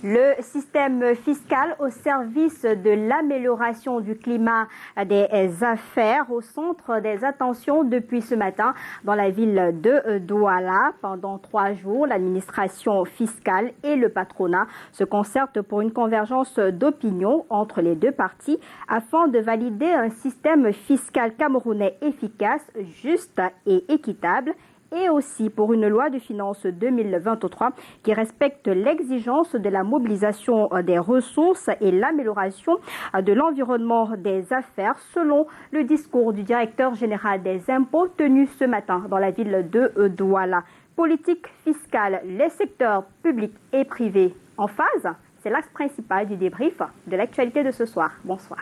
Le système fiscal au service de l'amélioration du climat des affaires au centre des attentions depuis ce matin dans la ville de Douala. Pendant 3 jours, l'administration fiscale et le patronat se concertent pour une convergence d'opinion entre les deux parties afin de valider un système fiscal camerounais efficace, juste et équitable, et aussi pour une loi de finances 2023 qui respecte l'exigence de la mobilisation des ressources et l'amélioration de l'environnement des affaires, selon le discours du directeur général des impôts tenu ce matin dans la ville de Douala. Politique fiscale, les secteurs publics et privés en phase, c'est l'axe principal du débrief de l'actualité de ce soir. Bonsoir.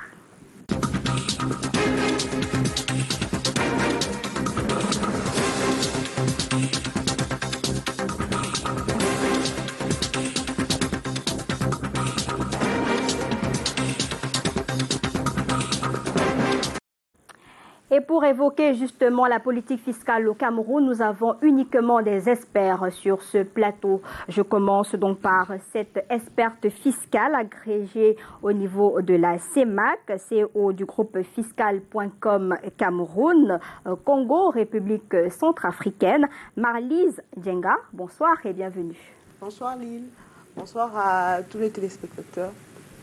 Et pour évoquer justement la politique fiscale au Cameroun, nous avons uniquement des experts sur ce plateau. Je commence donc par cette experte fiscale agrégée au niveau de la CEMAC, CEO du groupe fiscal.com Cameroun, Congo, République centrafricaine, Marlise Djenga. Bonsoir et bienvenue. Bonsoir Lille, bonsoir à tous les téléspectateurs.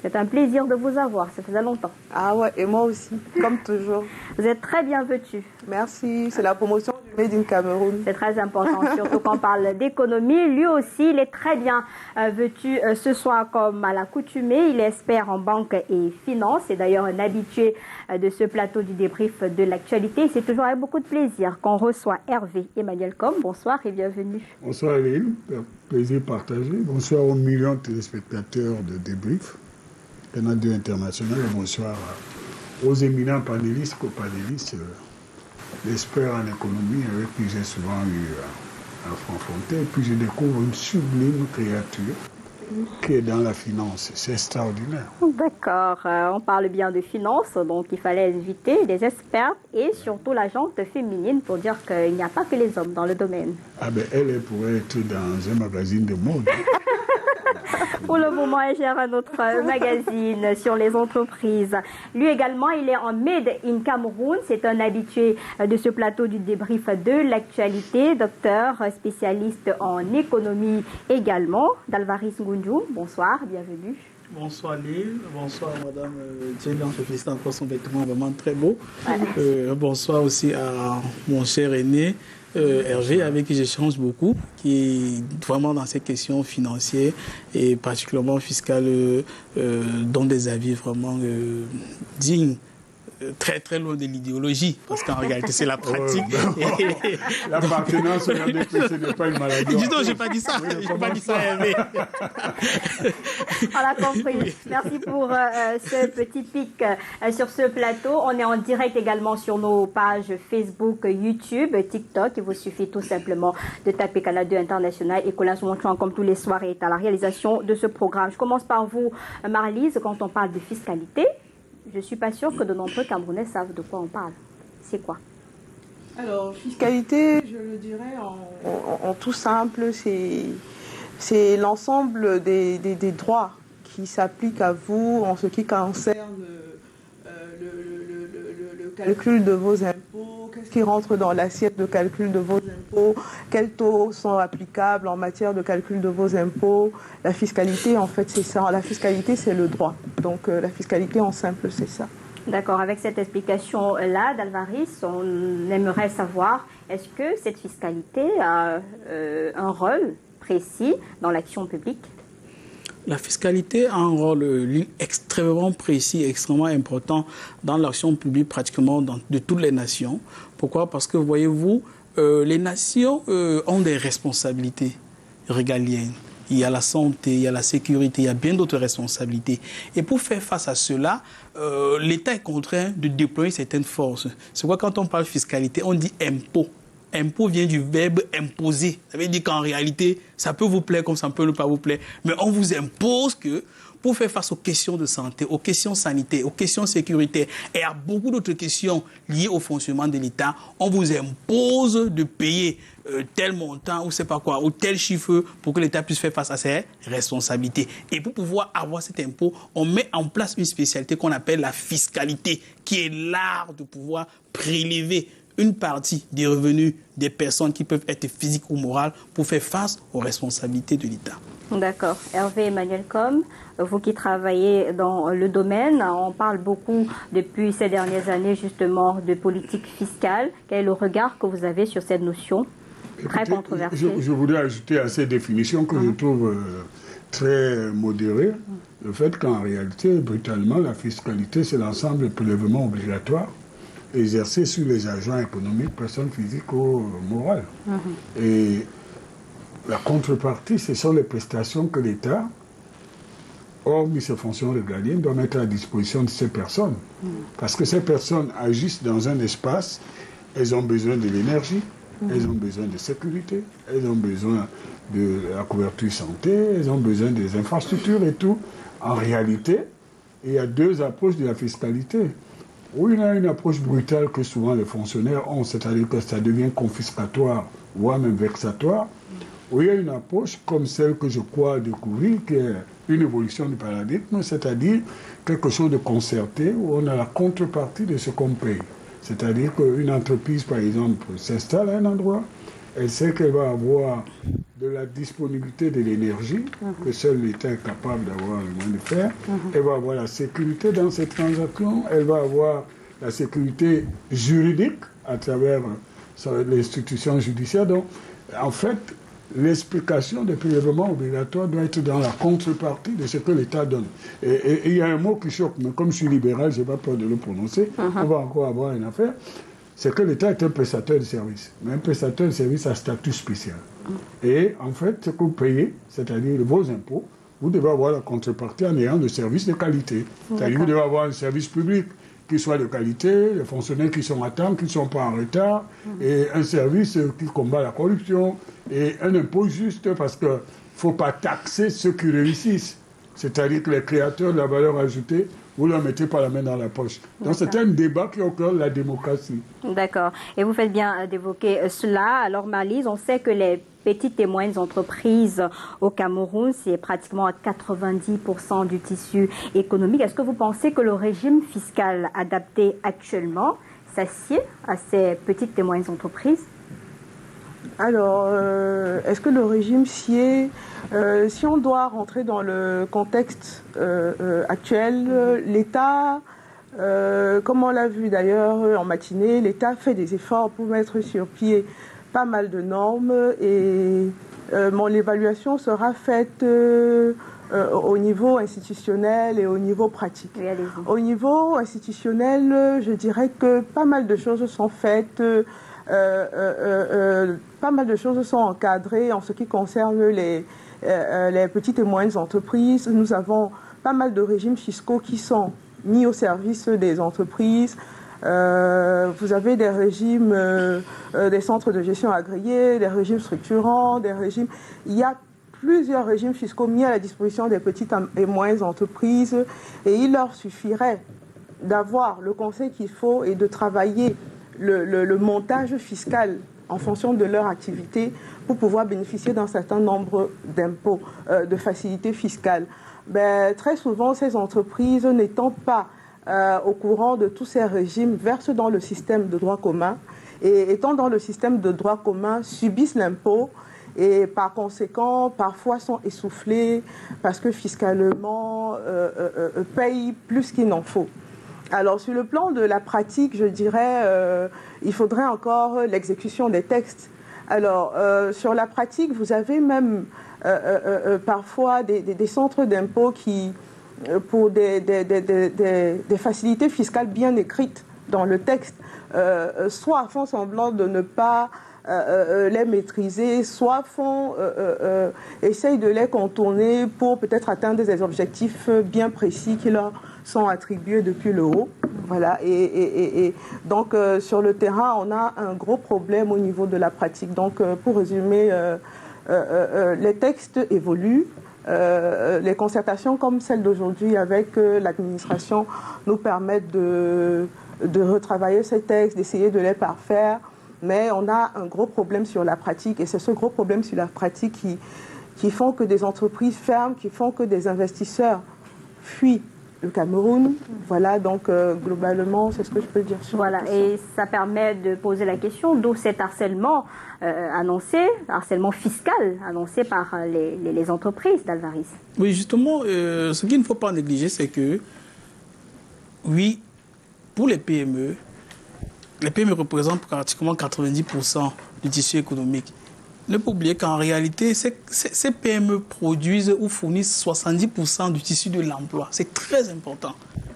C'est un plaisir de vous avoir, ça faisait longtemps. Ah ouais, et moi aussi, comme toujours. Vous êtes très bien vêtus. Merci, c'est la promotion du Made in Cameroun. C'est très important, surtout quand on parle d'économie. Lui aussi, il est très bien vêtu ce soir comme à l'accoutumée. Il est expert en banque et finance. C'est d'ailleurs un habitué de ce plateau du débrief de l'actualité. C'est toujours avec beaucoup de plaisir qu'on reçoit Hervé Emmanuel Com. Bonsoir et bienvenue. Bonsoir Lille, plaisir partagé. Bonsoir aux millions de téléspectateurs de débrief. Canal 2 International, et bonsoir aux éminents panélistes, copanélistes, l'expert en économie avec qui j'ai souvent eu à confronter. Et puis je découvre une sublime créature qui est dans la finance. C'est extraordinaire. D'accord, on parle bien de finance, donc il fallait inviter des experts et surtout la gente féminine pour dire qu'il n'y a pas que les hommes dans le domaine. Ah ben elle pourrait être dans un magazine de mode. Pour le moment, elle gère notre magazine sur les entreprises. Lui également, il est en Made in Cameroun. C'est un habitué de ce plateau du débrief de l'actualité. Docteur, spécialiste en économie également. Dalvaris Ngunju, bonsoir, bienvenue. Bonsoir Lille, bonsoir Madame Djenga, je félicite encore son vêtement vraiment très beau. Ouais. Bonsoir aussi à mon cher aîné. Hervé, avec qui j'échange beaucoup, qui est vraiment dans ces questions financières et particulièrement fiscales, dont des avis vraiment dignes. Très très loin de l'idéologie, parce qu'en réalité c'est la pratique. L'appartenance au ce n'est pas une maladie. Dis donc, j'ai pas dit ça. Oui, j'ai pas dit ça, Hervé. On l'a compris. Oui. Merci pour ce petit pic sur ce plateau. On est en direct également sur nos pages Facebook, YouTube, TikTok. Il vous suffit tout simplement de taper Canal 2 International et Colin Soumonchouan comme tous les soirs est à la réalisation de ce programme. Je commence par vous, Marlise, quand on parle de fiscalité. Je ne suis pas sûre que de nombreux Camerounais savent de quoi on parle. C'est quoi? Alors, fiscalité, je le dirais en tout simple, c'est l'ensemble des droits qui s'appliquent à vous en ce qui concerne le calcul de vos impôts, qu'est-ce qui rentre dans l'assiette de calcul de vos impôts, quels taux sont applicables en matière de calcul de vos impôts. La fiscalité, en fait, c'est ça. La fiscalité, c'est le droit. Donc, la fiscalité, en simple, c'est ça. D'accord. Avec cette explication-là, Dalvaris, on aimerait savoir, est-ce que cette fiscalité a un rôle précis dans l'action publique? La fiscalité a un rôle extrêmement précis, extrêmement important dans l'action publique pratiquement de toutes les nations. Pourquoi? Parce que, voyez-vous, les nations ont des responsabilités régaliennes. Il y a la santé, il y a la sécurité, il y a bien d'autres responsabilités. Et pour faire face à cela, l'État est contraint de déployer certaines forces. C'est pourquoi quand on parle fiscalité, on dit impôt. impôt vient du verbe imposer. Ça veut dire qu'en réalité, ça peut vous plaire comme ça peut ne pas vous plaire. Mais on vous impose que pour faire face aux questions de santé, aux questions sanitaires, aux questions sécuritaires et à beaucoup d'autres questions liées au fonctionnement de l'État, on vous impose de payer tel montant ou c'est pas quoi, ou tel chiffre pour que l'État puisse faire face à ses responsabilités. Et pour pouvoir avoir cet impôt, on met en place une spécialité qu'on appelle la fiscalité, qui est l'art de pouvoir prélever une partie des revenus des personnes qui peuvent être physiques ou morales pour faire face aux responsabilités de l'État. D'accord. Hervé Emmanuel Com, vous qui travaillez dans le domaine, on parle beaucoup depuis ces dernières années justement de politique fiscale. Quel est le regard que vous avez sur cette notion très controversée? Je voudrais ajouter à ces définitions que je trouve très modérées, le fait qu'en réalité, brutalement, la fiscalité, c'est l'ensemble des prélèvements obligatoires exercés sur les agents économiques, personnes physiques ou morales. Et la contrepartie, ce sont les prestations que l'État, hormis ses fonctions régaliennes, doit mettre à disposition de ces personnes. Parce que ces personnes agissent dans un espace, elles ont besoin de l'énergie, elles ont besoin de sécurité, elles ont besoin de la couverture santé, elles ont besoin des infrastructures et tout. En réalité, il y a deux approches de la fiscalité. Ou il y a une approche brutale que souvent les fonctionnaires ont, c'est-à-dire que ça devient confiscatoire, voire même vexatoire. Ou il y a une approche comme celle que je crois découvrir, qui est une évolution du paradigme, c'est-à-dire quelque chose de concerté, où on a la contrepartie de ce qu'on paye. C'est-à-dire qu'une entreprise, par exemple, s'installe à un endroit, elle sait qu'elle va avoir de la disponibilité de l'énergie, que seul l'État est capable d'avoir le moyen de faire. Elle va avoir la sécurité dans ses transactions, elle va avoir la sécurité juridique à travers l'institution judiciaire. Donc, en fait, l'explication des prélèvements obligatoires doit être dans la contrepartie de ce que l'État donne. Et il y a un mot qui choque, mais comme je suis libéral, je n'ai pas peur de le prononcer, on va encore avoir une affaire. C'est que l'État est un prestataire de services. Mais un prestataire de services a statut spécial. Et en fait, ce que vous payez, c'est-à-dire vos impôts, vous devez avoir la contrepartie en ayant des services de qualité. C'est-à-dire que vous devez avoir un service public qui soit de qualité, les fonctionnaires qui sont à temps, qui ne sont pas en retard, et un service qui combat la corruption, et un impôt juste, parce qu'il ne faut pas taxer ceux qui réussissent. C'est-à-dire que les créateurs de la valeur ajoutée, vous ne leur mettez pas la main dans la poche. Donc c'est un débat qui est au cœur de la démocratie. D'accord. Et vous faites bien d'évoquer cela. Alors Marlise, on sait que les petites et moyennes entreprises au Cameroun, c'est pratiquement 90% du tissu économique. Est-ce que vous pensez que le régime fiscal adapté actuellement s'assied à ces petites et moyennes entreprises? Alors, est-ce que le régime sied, si on doit rentrer dans le contexte actuel, l'État, comme on l'a vu d'ailleurs en matinée, l'État fait des efforts pour mettre sur pied pas mal de normes et l'évaluation sera faite au niveau institutionnel et au niveau pratique. Oui, au niveau institutionnel, je dirais que pas mal de choses sont faites. Pas mal de choses sont encadrées en ce qui concerne les petites et moyennes entreprises. Nous avons pas mal de régimes fiscaux qui sont mis au service des entreprises. Vous avez des régimes, des centres de gestion agréés, des régimes structurants, des régimes... Il y a plusieurs régimes fiscaux mis à la disposition des petites et moyennes entreprises et il leur suffirait d'avoir le conseil qu'il faut et de travailler le montage fiscal en fonction de leur activité pour pouvoir bénéficier d'un certain nombre d'impôts, de facilités fiscales. Très souvent, ces entreprises, n'étant pas au courant de tous ces régimes, versent dans le système de droit commun et étant dans le système de droit commun, subissent l'impôt et par conséquent, parfois sont essoufflés parce que fiscalement, payent plus qu'il n'en faut. Alors, sur le plan de la pratique, je dirais, il faudrait encore l'exécution des textes. Alors, sur la pratique, vous avez même parfois des centres d'impôts qui, pour des facilités fiscales bien écrites dans le texte, soit font semblant de ne pas les maîtriser, soit essayent de les contourner pour peut-être atteindre des objectifs bien précis qui leur sont attribués depuis le haut. Voilà, et donc sur le terrain, on a un gros problème au niveau de la pratique. Donc pour résumer, les textes évoluent. Les concertations comme celle d'aujourd'hui avec l'administration nous permettent de retravailler ces textes, d'essayer de les parfaire. Mais on a un gros problème sur la pratique et c'est ce gros problème sur la pratique qui font que des entreprises ferment, qui font que des investisseurs fuient le Cameroun. Voilà, donc globalement, c'est ce que je peux dire sur Voilà, et ça permet de poser la question d'où cet harcèlement annoncé, harcèlement fiscal annoncé par les entreprises d'Alvaris. Oui, justement, ce qu'il ne faut pas négliger, c'est que, oui, pour les PME représentent pratiquement 90% du tissu économique. Ne pas oublier qu'en réalité, ces PME produisent ou fournissent 70% du tissu de l'emploi. C'est très important.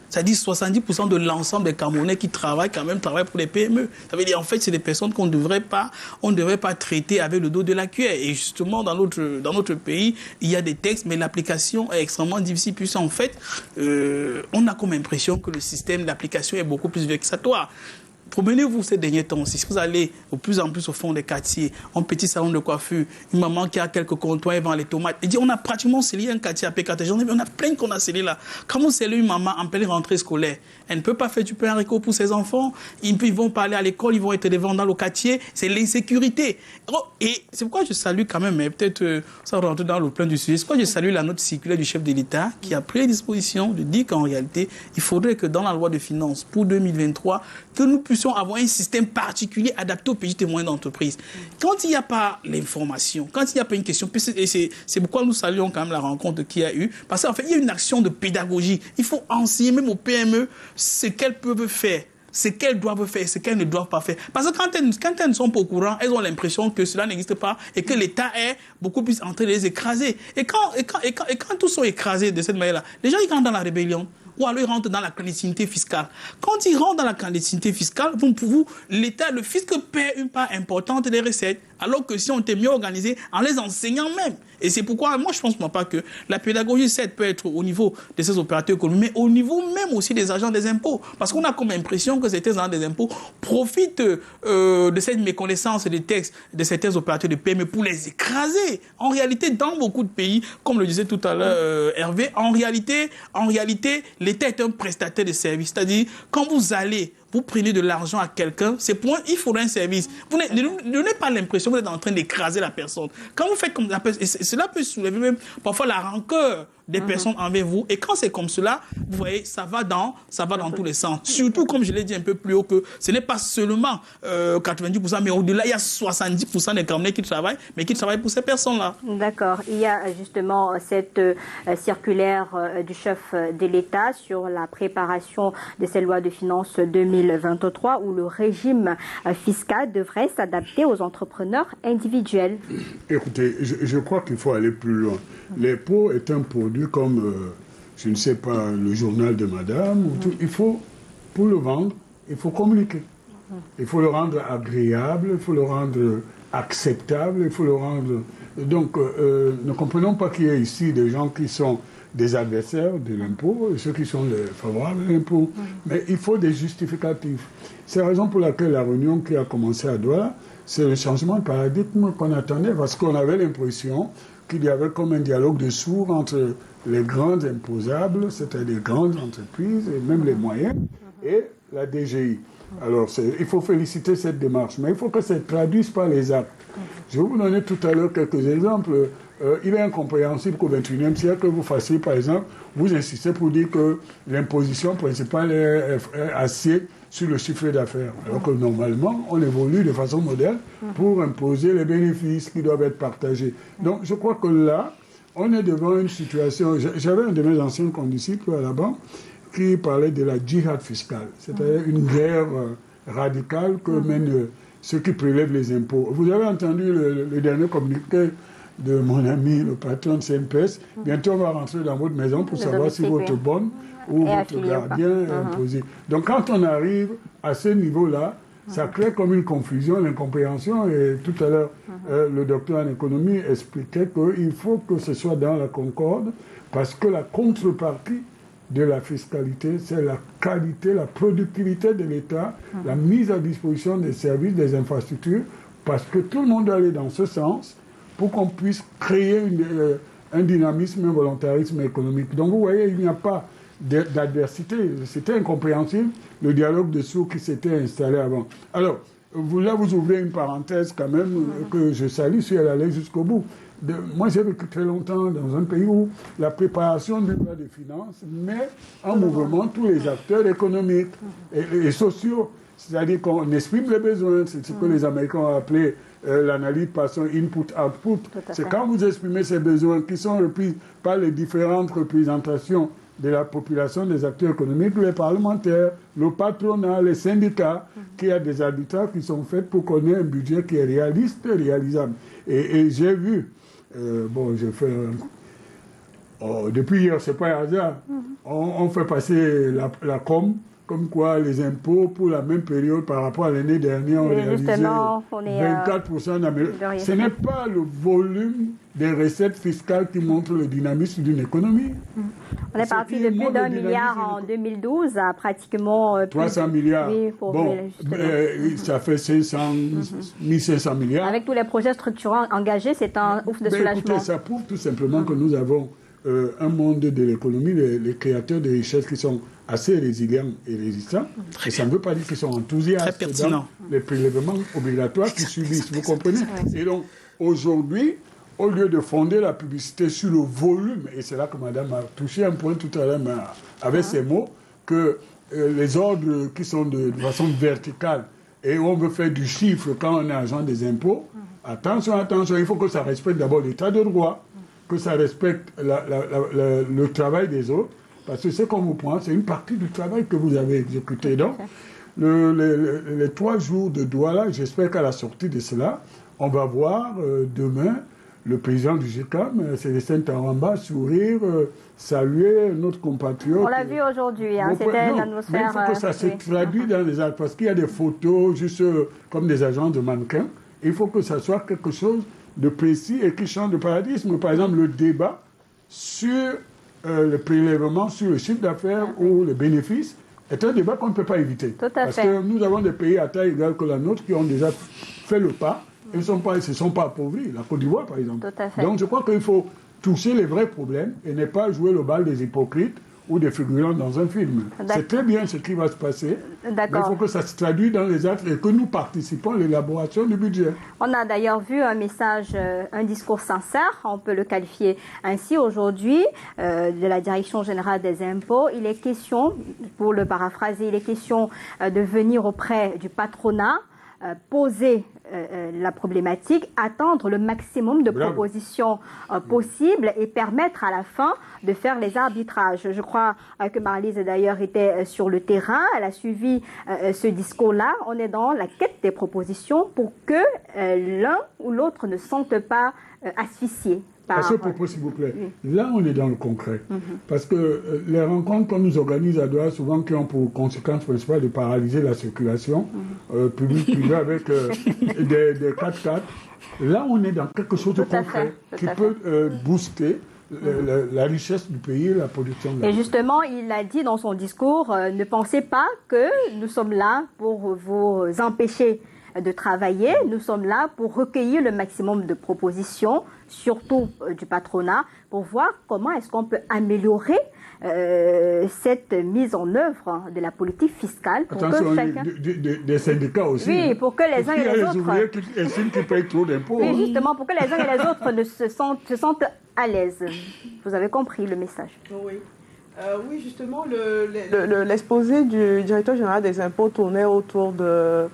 C'est-à-dire 70% de l'ensemble des Camerounais qui travaillent pour les PME. Ça veut dire, en fait, c'est des personnes qu'on ne devrait pas traiter avec le dos de la cuillère. Et justement, dans notre pays, il y a des textes, mais l'application est extrêmement difficile. Puisqu'en en fait, on a comme impression que le système d'application est beaucoup plus vexatoire. Promenez-vous ces derniers temps. Si vous allez de plus en plus au fond des quartiers, un petit salon de coiffure, une maman qui a quelques comptoirs et vend les tomates, et dit on a pratiquement scellé un quartier à P4. On a plein qu'on a scellé là. Comment sceller une maman en pleine rentrée scolaire? Elle ne peut pas faire du pain haricot pour ses enfants. Ils vont pas aller à l'école, ils vont être devant dans le quartier. C'est l'insécurité. Et c'est pourquoi je salue quand même, mais peut-être ça rentre dans le plan du sujet. C'est pourquoi je salue la note circulaire du chef de l'État qui a pris les dispositions de dire qu'en réalité, il faudrait que dans la loi de finances pour 2023, que nous puissions avoir un système particulier adapté aux petites et moyennes entreprises. Quand il n'y a pas l'information, quand il n'y a pas une question, et c'est pourquoi nous saluons quand même la rencontre qu'il y a eu, parce qu'en fait, il y a une action de pédagogie. Il faut enseigner même aux PME ce qu'elles peuvent faire, ce qu'elles doivent faire, ce qu'elles ne doivent pas faire. Parce que quand elles ne sont pas au courant, elles ont l'impression que cela n'existe pas et que l'État est beaucoup plus en train de les écraser. Et quand tous sont écrasés de cette manière-là, les gens ils rentrent dans la rébellion. Ou alors ils rentrent dans la clandestinité fiscale. Quand ils rentrent dans la clandestinité fiscale, l'État, le fisc perd une part importante des recettes, alors que si on était mieux organisé en les enseignant même. Et c'est pourquoi, moi, je ne pense pas que la pédagogie, certes, peut être au niveau de ces opérateurs économiques, mais au niveau même aussi des agents des impôts. Parce qu'on a comme impression que certains agents des impôts profitent de cette méconnaissance des textes de certains opérateurs de PME pour les écraser. En réalité, dans beaucoup de pays, comme le disait tout à l'heure Hervé, en réalité, l'État est un prestataire de services. C'est-à-dire, quand vous prenez de l'argent à quelqu'un, c'est pour il faudra un service. Vous ne donnez pas l'impression que vous êtes en train d'écraser la personne. Quand vous faites comme ça, cela peut soulever même parfois la rancœur des personnes envers vous. Et quand c'est comme cela, vous voyez, ça va dans tous les sens. Surtout, comme je l'ai dit un peu plus haut, que ce n'est pas seulement 90%, mais au-delà, il y a 70% des Camerounais qui travaillent, mais qui travaillent pour ces personnes-là. D'accord. Il y a justement cette circulaire du chef de l'État sur la préparation de cette loi de finances 2023 où le régime fiscal devrait s'adapter aux entrepreneurs individuels. Écoutez, je crois qu'il faut aller plus loin. L'impôt est un produit comme, je ne sais pas, le journal de madame. Ou tout. Il faut, pour le vendre, il faut communiquer. Il faut le rendre agréable, il faut le rendre acceptable, il faut le rendre... Donc, ne comprenons pas qu'il y ait ici des gens qui sont des adversaires de l'impôt et ceux qui sont favorables à l'impôt. Mais il faut des justificatifs. C'est la raison pour laquelle la réunion qui a commencé à Douala, c'est le changement de paradigme qu'on attendait, parce qu'on avait l'impression qu'il y avait comme un dialogue de sourds entre les grandes imposables, c'est-à-dire les grandes entreprises et même les moyennes, et la DGI. Alors, il faut féliciter cette démarche, mais il faut que ça se traduise par les actes. Je vais vous donner tout à l'heure quelques exemples. Il est incompréhensible qu'au XXIe siècle, vous fassiez, par exemple, vous insistez pour dire que l'imposition principale est assiette sur le chiffre d'affaires. Alors que normalement, on évolue de façon moderne pour imposer les bénéfices qui doivent être partagés. Donc, je crois que là, on est devant une situation... J'avais un de mes anciens condisciples à la banque qui parlait de la djihad fiscale, c'est-à-dire une guerre radicale que mènent ceux qui prélèvent les impôts. Vous avez entendu le dernier communiqué de mon ami, le patron de CNPS. Bientôt, on va rentrer dans votre maison pour savoir si votre bonne ou votre gardien est imposé. Donc, quand on arrive à ce niveau-là, ça crée comme une confusion, l'incompréhension. Et tout à l'heure, le docteur en économie expliquait qu'il faut que ce soit dans la concorde, parce que la contrepartie de la fiscalité, c'est la qualité, la productivité de l'État, la mise à disposition des services, des infrastructures, parce que tout le monde doit aller dans ce sens pour qu'on puisse créer un dynamisme, un volontarisme économique. Donc vous voyez, il n'y a pas d'adversité. C'était incompréhensible, le dialogue de sourds qui s'était installé avant. Alors, là, vous ouvrez une parenthèse quand même que je salue si elle allait jusqu'au bout. Moi, j'ai vécu très longtemps dans un pays où la préparation du loi des finances met en mouvement tous les acteurs économiques et sociaux. C'est-à-dire qu'on exprime les besoins. C'est ce que les Américains ont appelé l'analyse par son input-output. C'est quand vous exprimez ces besoins qui sont repris par les différentes représentations de la population, des acteurs économiques, les parlementaires, le patronat, les syndicats, qu'il y a des arbitrages qui sont faits pour qu'on ait un budget qui est réaliste et réalisable. Et j'ai vu, je fais depuis hier, c'est pas un hasard, on fait passer la com, comme quoi les impôts pour la même période par rapport à l'année dernière ont réalisé 24% d'amélioration. Ce n'est pas le volume des recettes fiscales qui montre le dynamisme d'une économie. On est parti de plus d'1 milliard en 2012 à pratiquement 300 milliards. Oui, ça fait 1500 milliards. Avec tous les projets structurants engagés, c'est un ouf de soulagement. Écoutez, ça prouve tout simplement que nous avons un monde de l'économie, les créateurs de richesses qui sont assez résilients et résistants. Et ça ne veut pas dire qu'ils sont enthousiastes dans les prélèvements obligatoires qu'ils subissent. Vous comprenez? Et donc, aujourd'hui, au lieu de fonder la publicité sur le volume, et c'est là que madame a touché un point tout à l'heure avec ces mots, que les ordres qui sont de façon verticale, et on veut faire du chiffre quand on est agent des impôts, attention, il faut que ça respecte d'abord l'état de droit, que ça respecte le travail des autres, parce que ce qu'on vous prend, c'est une partie du travail que vous avez exécuté. Donc, les 3 jours de Douala, j'espère qu'à la sortie de cela, on va voir demain le président du GECAM, Célestin Taramba, sourire, saluer notre compatriote. On l'a vu aujourd'hui, c'était une atmosphère... Mais il faut que ça se traduise dans les actes, parce qu'il y a des photos juste comme des agents de mannequins. Il faut que ça soit quelque chose de précis et qui change de paradigme. Par exemple, le débat sur le prélèvement sur le chiffre d'affaires ou le bénéfice est un débat qu'on ne peut pas éviter. Tout à parce fait. que nous avons des pays à taille égale que la nôtre qui ont déjà fait le pas et ne se sont pas appauvris. La Côte d'Ivoire, par exemple. Tout à fait. Donc je crois qu'il faut toucher les vrais problèmes et ne pas jouer le bal des hypocrites ou des figurants dans un film. C'est très bien ce qui va se passer, mais il faut que ça se traduise dans les actes et que nous participons à l'élaboration du budget. On a d'ailleurs vu un message, un discours sincère, on peut le qualifier ainsi aujourd'hui, de la Direction générale des impôts. Il est question, pour le paraphraser, il est question de venir auprès du patronat, poser la problématique, attendre le maximum de propositions possibles et permettre à la fin de faire les arbitrages. Je crois que Marlise d'ailleurs était sur le terrain, elle a suivi ce discours-là. On est dans la quête des propositions pour que l'un ou l'autre ne sente pas asphyxié. À ce propos, s'il vous plaît, là on est dans le concret. Parce que les rencontres qu'on nous organise à Douala, souvent qui ont pour conséquence principale de paralyser la circulation publique-privée avec des 4x4, là on est dans quelque chose de concret qui peut booster la richesse du pays et la production de la Et justement, il a dit dans son discours, ne pensez pas que nous sommes là pour vous empêcher de travailler. Nous sommes là pour recueillir le maximum de propositions, surtout du patronat, pour voir comment est-ce qu'on peut améliorer cette mise en œuvre de la politique fiscale. Pour attention, que chacun... des syndicats aussi. Oui, pour que les uns et les autres... ouvriers qui estiment qu'ils payent trop d'impôts. Oui, justement, pour que les uns et les autres ne se sentent à l'aise. Vous avez compris le message. Oui. Oui, justement, l'exposé du directeur général des impôts tournait autour de...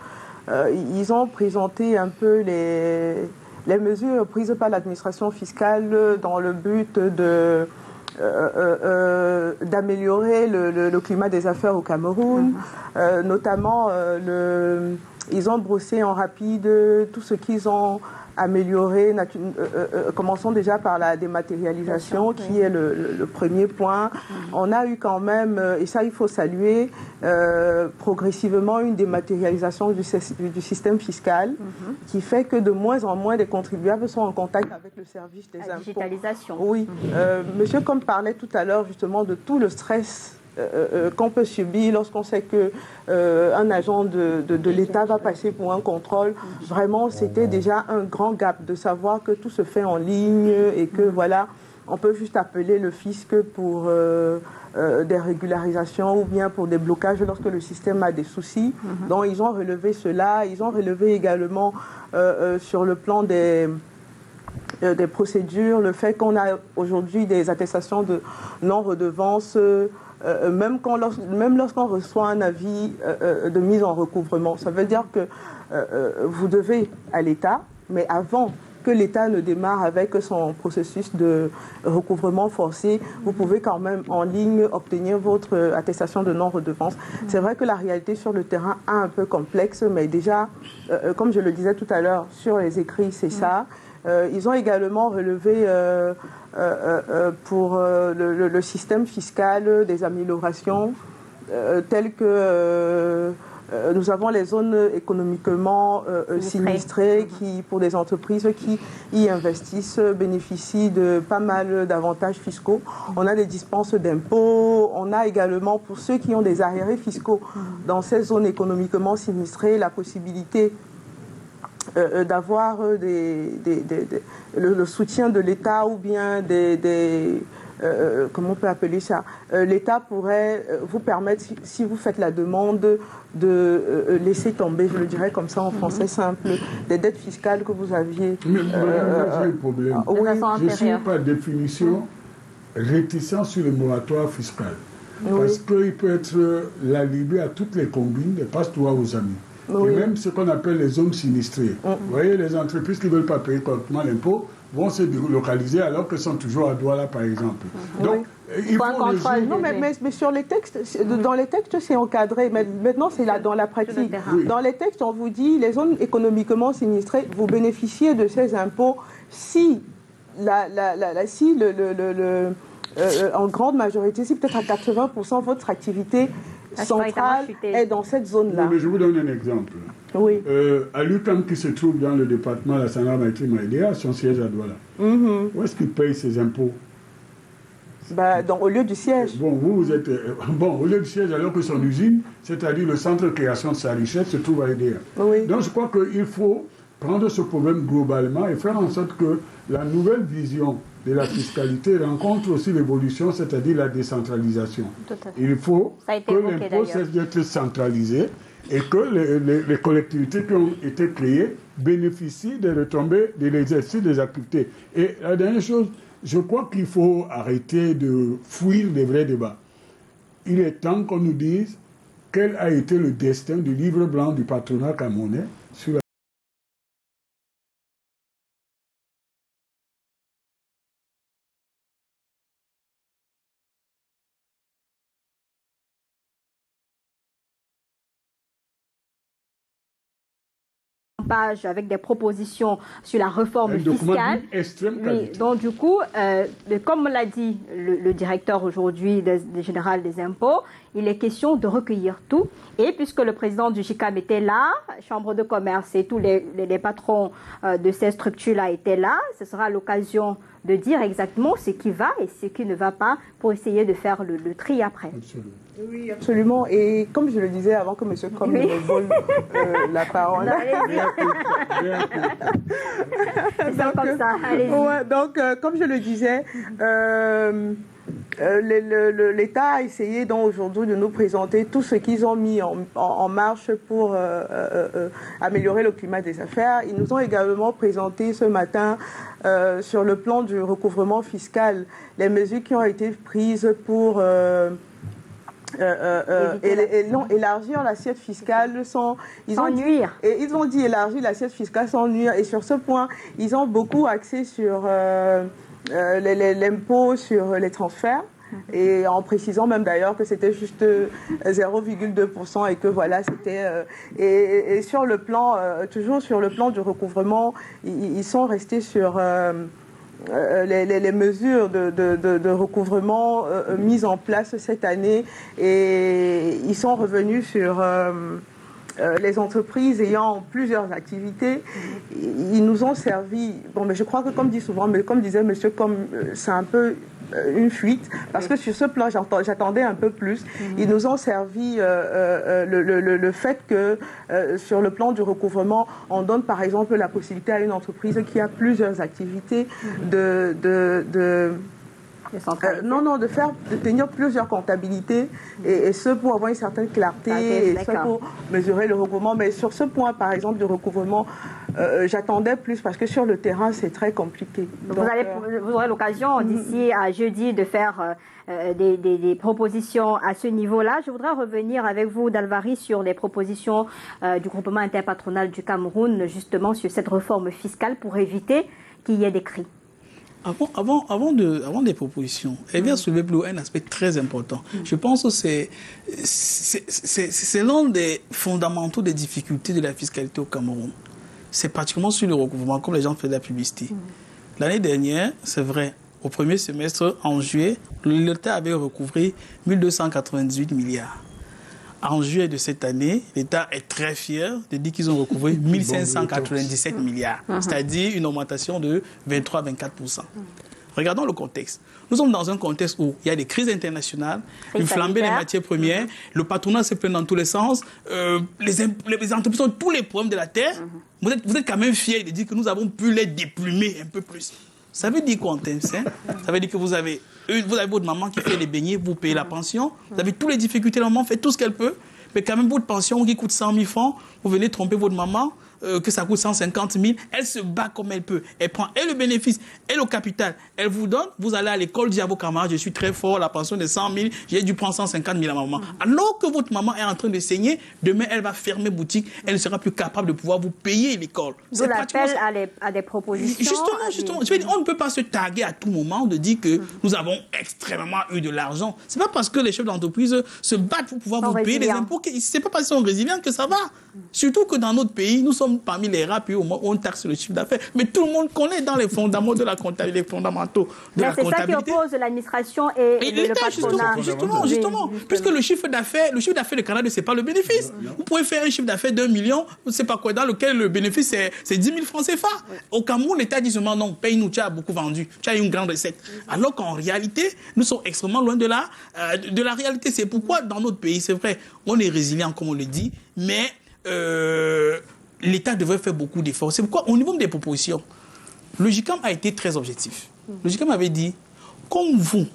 ils ont présenté un peu les mesures prises par l'administration fiscale dans le but d'améliorer le climat des affaires au Cameroun. Notamment, ils ont brossé en rapide tout ce qu'ils ont améliorer, commençons déjà par la dématérialisation qui est le premier point. On a eu quand même, et ça il faut saluer, progressivement une dématérialisation du système fiscal qui fait que de moins en moins des contribuables sont en contact avec le service des impôts. Digitalisation. Oui. Monsieur Comme parlait tout à l'heure justement de tout le stress qu'on peut subir lorsqu'on sait que un agent de l'État va passer pour un contrôle. Vraiment, c'était déjà un grand gap de savoir que tout se fait en ligne et que voilà, on peut juste appeler le fisc pour des régularisations ou bien pour des blocages lorsque le système a des soucis. Donc, ils ont relevé cela. Ils ont relevé également sur le plan des procédures, le fait qu'on a aujourd'hui des attestations de non-redevance, même lorsqu'on reçoit un avis de mise en recouvrement. Ça veut dire que vous devez à l'État, mais avant que l'État ne démarre avec son processus de recouvrement forcé, vous pouvez quand même en ligne obtenir votre attestation de non-redevance. C'est vrai que la réalité sur le terrain est un peu complexe, mais déjà, comme je le disais tout à l'heure, sur les écrits, c'est ça. Ils ont également relevé pour le système fiscal des améliorations telles que nous avons les zones économiquement sinistrées qui, pour des entreprises qui y investissent, bénéficient de pas mal d'avantages fiscaux. On a des dispenses d'impôts, on a également pour ceux qui ont des arriérés fiscaux dans ces zones économiquement sinistrées la possibilité d'avoir le soutien de l'État ou bien comment on peut appeler ça, l'État pourrait vous permettre, si vous faites la demande, de laisser tomber, je le dirais comme ça en français simple, des dettes fiscales que vous aviez. Mais j'ai un problème. Je suis par définition réticent sur le moratoire fiscal. Parce qu'il peut être l'alibi à toutes les combines, des passe-toi aux amis. Et même ce qu'on appelle les zones sinistrées. Vous voyez, les entreprises qui ne veulent pas payer correctement l'impôt vont se délocaliser alors qu'elles sont toujours à Douala, par exemple. Donc, il faut non, mais sur les textes, dans les textes, c'est encadré. Mais maintenant, c'est là dans la pratique. Dans les textes, on vous dit, les zones économiquement sinistrées, vous bénéficiez de ces impôts si en grande majorité, si peut-être à 80%, votre activité centrale est dans cette zone-là. Mais je vous donne un exemple. Oui. À l'UQAM qui se trouve dans le département de la Sanara-Maritime Maïdéa, son siège à Douala. Où est-ce qu'il paye ses impôts? Au lieu du siège. Bon, vous êtes... au lieu du siège, alors que son usine, c'est-à-dire le centre de création de sa richesse, se trouve à Idéa. Oui. Donc je crois qu'il faut prendre ce problème globalement et faire en sorte que la nouvelle vision de la fiscalité rencontre aussi l'évolution, c'est-à-dire la décentralisation. Il faut que l'impôt cesse d'être centralisé et que les collectivités qui ont été créées bénéficient des retombées de l'exercice des activités. Et la dernière chose, je crois qu'il faut arrêter de fuir les vrais débats. Il est temps qu'on nous dise quel a été le destin du livre blanc du patronat camerounais sur la avec des propositions sur la réforme fiscale. Oui, donc du coup, comme l'a dit le directeur aujourd'hui général des impôts, il est question de recueillir tout. Et puisque le président du JICAM était là, Chambre de commerce et tous les patrons de ces structures-là étaient là, ce sera l'occasion de dire exactement ce qui va et ce qui ne va pas pour essayer de faire le tri après. Absolument. Oui, absolument. Et comme je le disais avant que M. Comme me vole la parole. C'est comme ça, allez-y. Ouais, donc, comme je le disais, l'État a essayé donc aujourd'hui de nous présenter tout ce qu'ils ont mis en marche pour améliorer le climat des affaires. Ils nous ont également présenté ce matin sur le plan du recouvrement fiscal les mesures qui ont été prises pour élargir l'assiette fiscale sans nuire. Et ils ont dit élargir l'assiette fiscale sans nuire. Et sur ce point, ils ont beaucoup axé sur l'impôt sur les transferts. Et en précisant même d'ailleurs que c'était juste 0,2% et que voilà, c'était... et sur le plan, toujours sur le plan du recouvrement, ils sont restés sur... les mesures de recouvrement mises en place cette année et ils sont revenus sur les entreprises ayant plusieurs activités. Ils nous ont servi, bon, mais je crois que comme dit souvent, mais comme disait monsieur, c'est un peu une fuite, parce que sur ce plan, j'attendais un peu plus. Ils nous ont servi le fait que sur le plan du recouvrement, on donne par exemple la possibilité à une entreprise qui a plusieurs activités de tenir plusieurs comptabilités et ce pour avoir une certaine clarté et ce pour mesurer le recouvrement. Mais sur ce point, par exemple, du recouvrement, j'attendais plus parce que sur le terrain, c'est très compliqué. Donc, vous aurez l'occasion d'ici à jeudi de faire des propositions à ce niveau-là. Je voudrais revenir avec vous, Dalvary, sur les propositions du groupement interpatronal du Cameroun, justement sur cette réforme fiscale pour éviter qu'il y ait des cris. Avant des propositions, elle vient soulever plus un aspect très important. Je pense que c'est l'un des fondamentaux des difficultés de la fiscalité au Cameroun. C'est particulièrement sur le recouvrement, comme les gens font de la publicité. L'année dernière, c'est vrai, au premier semestre, en juillet, l'État avait recouvré 1298 milliards. En juillet de cette année, l'État est très fier de dire qu'ils ont recouvré 1597 milliards, c'est-à-dire une augmentation de 23-24%. Regardons le contexte. Nous sommes dans un contexte où il y a des crises internationales, une flambée des matières premières, le patronat se plaint dans tous les sens, les entreprises ont tous les problèmes de la terre. Vous êtes quand même fiers de dire que nous avons pu les déplumer un peu plus. Ça veut dire quoi en termes sains? Ça veut dire que vous avez votre maman qui fait les beignets, vous payez la pension, vous avez toutes les difficultés, la maman fait tout ce qu'elle peut, mais quand même votre pension qui coûte 100 000 francs, vous venez tromper votre maman, que ça coûte 150 000, elle se bat comme elle peut. Elle prend et le bénéfice et le capital. Elle vous donne, vous allez à l'école, dites à vos camarades, je suis très fort, la pension de 100 000, j'ai dû prendre 150 000 à maman. Alors que votre maman est en train de saigner, demain elle va fermer boutique, elle ne sera plus capable de pouvoir vous payer l'école. Vous l'appel à des propositions. Justement. Je veux dire, on ne peut pas se taguer à tout moment de dire que nous avons extrêmement eu de l'argent. C'est pas parce que les chefs d'entreprise se battent pour pouvoir vous payer les impôts, c'est pas parce qu'ils sont résilients que ça va. Surtout que dans notre pays, nous sommes parmi les rares pays où on taxe le chiffre d'affaires. Mais tout le monde connaît dans les fondamentaux de la comptabilité, les fondamentaux de la comptabilité. C'est ça qui oppose l'administration et le patronat. Justement. Puisque le chiffre d'affaires de Canada, c'est pas le bénéfice. Vous pouvez faire un chiffre d'affaires d'1 million, je ne sais pas quoi, dans lequel le bénéfice c'est 10 000 francs CFA. Au Cameroun, l'État dit seulement non, paye-nous, tu as beaucoup vendu, tu as une grande recette. Alors qu'en réalité, nous sommes extrêmement loin de la réalité. C'est pourquoi dans notre pays, c'est vrai, on est résilient comme on le dit, mais l'État devrait faire beaucoup d'efforts. C'est pourquoi, au niveau des propositions, le GICAM a été très objectif. Le GICAM avait dit, comme vous,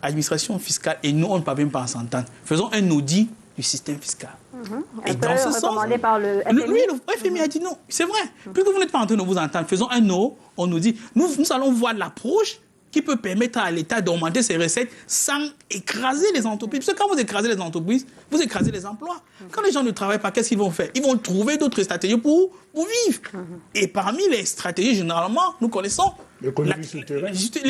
administration fiscale, et nous, on ne parvient pas à s'entendre, faisons un audit du système fiscal. Et dans ce sens, par le FMI. Le FMI a dit non, c'est vrai. Puisque vous n'êtes pas en train de vous entendre, faisons un no, on nous dit, nous allons voir l'approche qui peut permettre à l'État d'augmenter ses recettes sans écraser les entreprises. Parce que quand vous écrasez les entreprises, vous écrasez les emplois. Quand les gens ne travaillent pas, qu'est-ce qu'ils vont faire? Ils vont trouver d'autres stratégies pour vivre. Et parmi les stratégies, généralement, nous connaissons l'économie souterraine. Et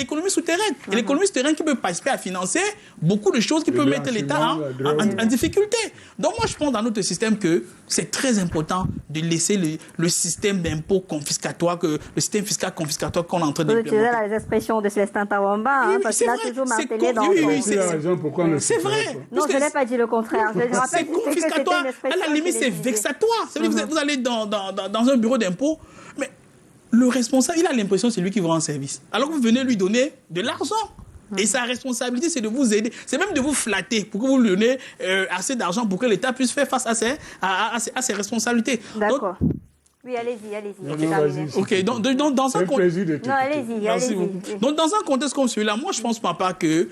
l'économie souterraine qui peut participer à financer beaucoup de choses qui peuvent mettre l'État en difficulté. Donc moi, je pense dans notre système que c'est très important de laisser le système d'impôt confiscatoire, le système fiscal confiscatoire qu'on est en train de d'implémenter. Vous utilisez les expressions de Célestin Tawamba, parce qu'il a toujours martelé dans c'est vrai. Non, je n'ai pas dit le contraire. C'est confiscatoire. À la limite, c'est vexatoire. Vous allez dans un bureau d'impôt, mais le responsable, il a l'impression que c'est lui qui vous rend service. Alors que vous venez lui donner de l'argent. Et sa responsabilité, c'est de vous aider. C'est même de vous flatter pour que vous lui donnez assez d'argent pour que l'État puisse faire face à ses responsabilités. D'accord. Oui, allez-y. Ok, dans un contexte... Non, allez-y. Donc, dans un contexte comme celui-là, moi, je ne pense pas que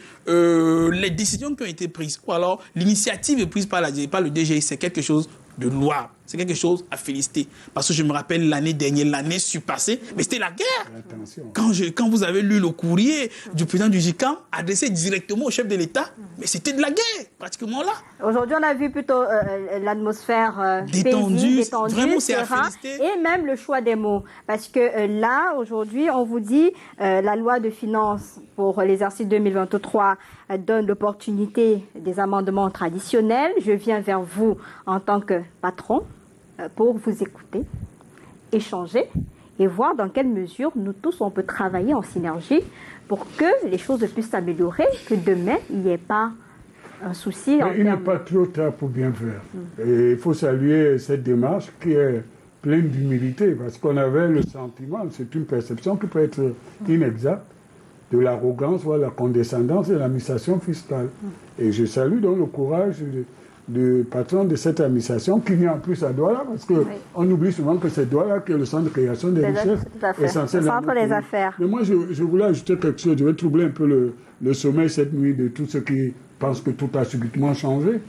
les décisions qui ont été prises, ou alors l'initiative prise par le DGI, c'est quelque chose de louable. c'est quelque chose à féliciter. Parce que je me rappelle l'année dernière, l'année surpassée, mais c'était la guerre. Quand vous avez lu le courrier du président du GICAM adressé directement au chef de l'État, mais c'était de la guerre, pratiquement là. Aujourd'hui, on a vu plutôt l'atmosphère détendue, détendue, vraiment c'est à serein, féliciter. et même le choix des mots. Parce que là, aujourd'hui, on vous dit la loi de finances pour l'exercice 2023 donne l'opportunité des amendements traditionnels. Je viens vers vous en tant que patron pour vous écouter, échanger et voir dans quelle mesure nous tous on peut travailler en synergie pour que les choses puissent s'améliorer, que demain il n'y ait pas un souci. Il n'est pas trop tard pour bien faire. Et il faut saluer cette démarche qui est pleine d'humilité, parce qu'on avait le sentiment, c'est une perception qui peut être inexacte, de l'arrogance, voire la condescendance et l'administration fiscale. Et je salue donc le courage du patron de cette administration qui vient en plus à Douala, parce qu'on oublie souvent que c'est Douala qui est le centre de création des richesses essentielles. Le centre des affaires. Mais moi, je voulais ajouter quelque chose. Je vais troubler un peu le sommeil cette nuit de tous ceux qui pensent que tout a subitement changé.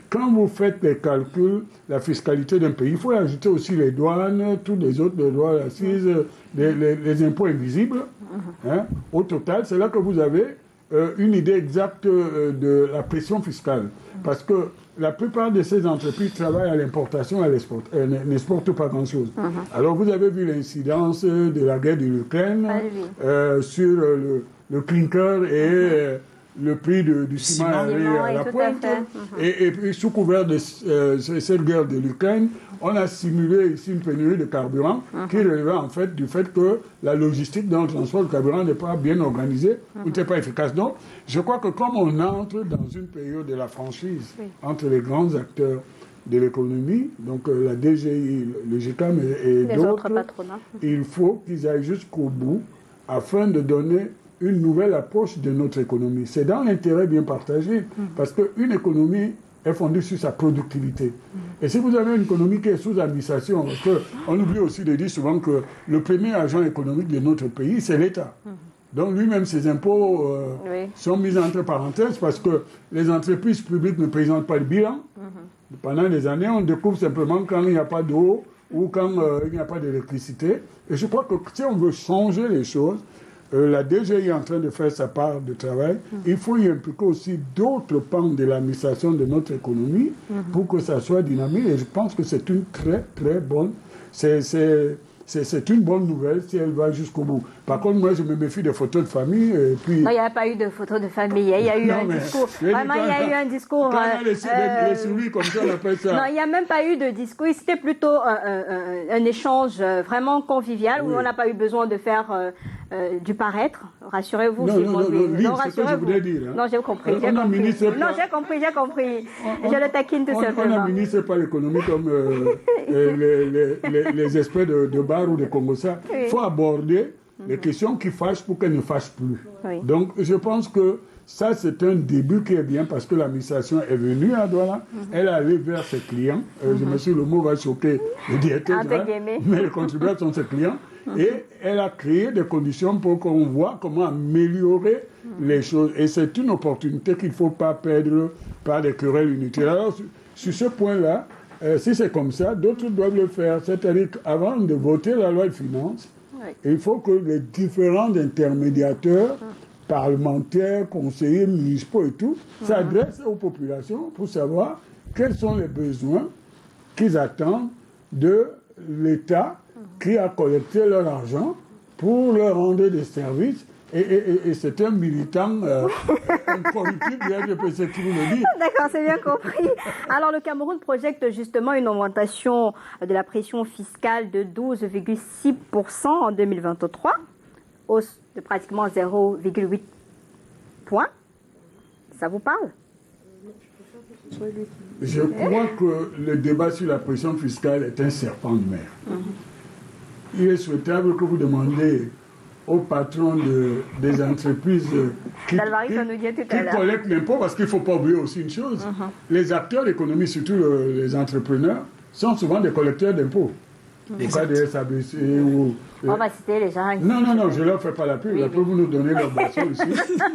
Quand vous faites les calculs, la fiscalité d'un pays, il faut ajouter aussi les douanes, tous les autres les droits d'assises, les impôts invisibles. Hein. Au total, c'est là que vous avez une idée exacte de la pression fiscale. Parce que la plupart de ces entreprises travaillent à l'importation et à l'export. Elles n'exportent pas grand-chose. Alors vous avez vu l'incidence de la guerre de l'Ukraine sur le clinker et le prix du ciment à la pointe. Et puis, sous couvert de cette guerre de l'Ukraine, on a simulé ici une pénurie de carburant qui relevait en fait du fait que la logistique dans le transport de carburant n'est pas bien organisée ou n'était pas efficace. Donc, je crois que comme on entre dans une période de la franchise entre les grands acteurs de l'économie, donc la DGI, le GICAM et d'autres, il faut qu'ils aillent jusqu'au bout afin de donner une nouvelle approche de notre économie. C'est dans l'intérêt bien partagé, parce qu'une économie est fondée sur sa productivité. Et si vous avez une économie qui est sous administration, parce qu'on oublie aussi de dire souvent que le premier agent économique de notre pays, c'est l'État. Donc lui-même, ses impôts sont mis entre parenthèses parce que les entreprises publiques ne présentent pas de bilan. Pendant des années, on découvre simplement quand il n'y a pas d'eau ou quand il n'y a pas d'électricité. Et je crois que si on veut changer les choses, la DGI est en train de faire sa part de travail. Il faut y impliquer aussi d'autres pans de l'administration de notre économie pour que ça soit dynamique. Et je pense que c'est une très, très bonne... C'est une bonne nouvelle si elle va jusqu'au bout. Par contre, moi, je me méfie des photos de famille. Et puis... Non, il n'y a pas eu de photos de famille. Il y a eu un discours. Vraiment, il y a eu un discours. Les souris, comme ça, on appelle ça. Non, il n'y a même pas eu de discours. C'était plutôt un échange vraiment convivial où on n'a pas eu besoin de faire du paraître. Rassurez-vous. Non, c'est ce que je voulais dire. Hein. Non, j'ai compris. J'ai compris. Je le taquine tout simplement. On n'administre pas l'économie comme les experts de bar ou de Congossa. Il faut aborder les questions qui fâchent pour qu'elles ne fâchent plus. Donc, je pense que ça, c'est un début qui est bien parce que l'administration est venue à Douala, elle est allée vers ses clients. Je me suis dit, le mot va choquer le directeur, mais les contribuables sont ses clients. Et elle a créé des conditions pour qu'on voit comment améliorer les choses. Et c'est une opportunité qu'il ne faut pas perdre par des querelles inutiles. Alors, sur ce point-là, si c'est comme ça, d'autres doivent le faire. C'est-à-dire qu'avant de voter la loi de finances, il faut que les différents intermédiateurs, parlementaires, conseillers, municipaux et tout, s'adressent aux populations pour savoir quels sont les besoins qu'ils attendent de l'État qui a collecté leur argent pour leur rendre des services. Et c'est un militant incorruptible, je peux ce qu'il vous le dit. D'accord, c'est bien compris. Alors, le Cameroun projette justement une augmentation de la pression fiscale de 12,6% en 2023, hausse de pratiquement 0,8 points. Ça vous parle? Je crois que le débat sur la pression fiscale est un serpent de mer. Il est souhaitable que vous demandiez aux patrons des entreprises qui collectent l'impôt, parce qu'il ne faut pas oublier aussi une chose. Les acteurs économiques, surtout les entrepreneurs, sont souvent des collecteurs d'impôts. Au cas des SABC ou... On va citer les gens. Non, je ne leur fais pas la pub. Après, vous nous donnez leur boisson ici.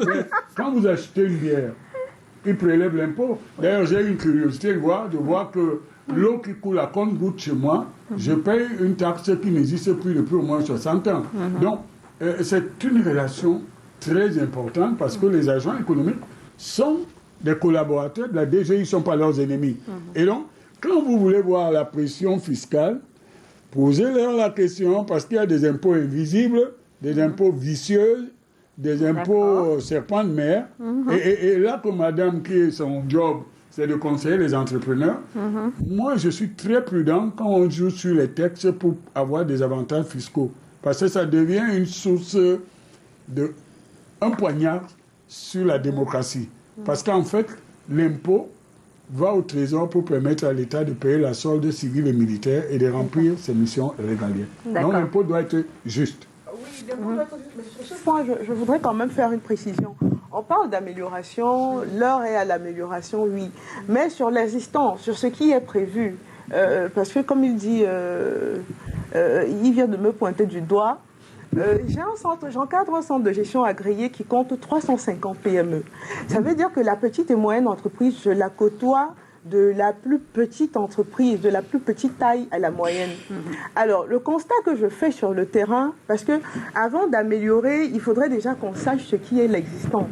Mais quand vous achetez une bière, ils prélèvent l'impôt. D'ailleurs, j'ai une curiosité de voir que l'eau qui coule à compte-goutte chez moi, je paye une taxe qui n'existe plus depuis au moins 60 ans. Donc, c'est une relation très importante parce que les agents économiques sont des collaborateurs de la DGI, ils ne sont pas leurs ennemis. Et donc, quand vous voulez voir la pression fiscale, posez-leur la question parce qu'il y a des impôts invisibles, des impôts vicieux, des impôts serpents de mer. Et là que madame, qui est son job, c'est de conseiller les entrepreneurs, moi je suis très prudent quand on joue sur les textes pour avoir des avantages fiscaux. Parce que ça devient une source de un poignard sur la démocratie. Parce qu'en fait, l'impôt va au trésor pour permettre à l'État de payer la solde civile et militaire et de remplir ses missions régaliennes. Donc l'impôt doit être juste. Oui, l'impôt doit être juste. Mais sur ce point, je voudrais quand même faire une précision. On parle d'amélioration, l'heure est à l'amélioration, oui. Mais sur l'existant, sur ce qui est prévu, parce que comme il dit, il vient de me pointer du doigt, j'encadre un centre de gestion agréé qui compte 350 PME. Ça veut dire que la petite et moyenne entreprise, je la côtoie de la plus petite entreprise, de la plus petite taille à la moyenne. Alors, le constat que je fais sur le terrain, parce que avant d'améliorer, il faudrait déjà qu'on sache ce qui est l'existant.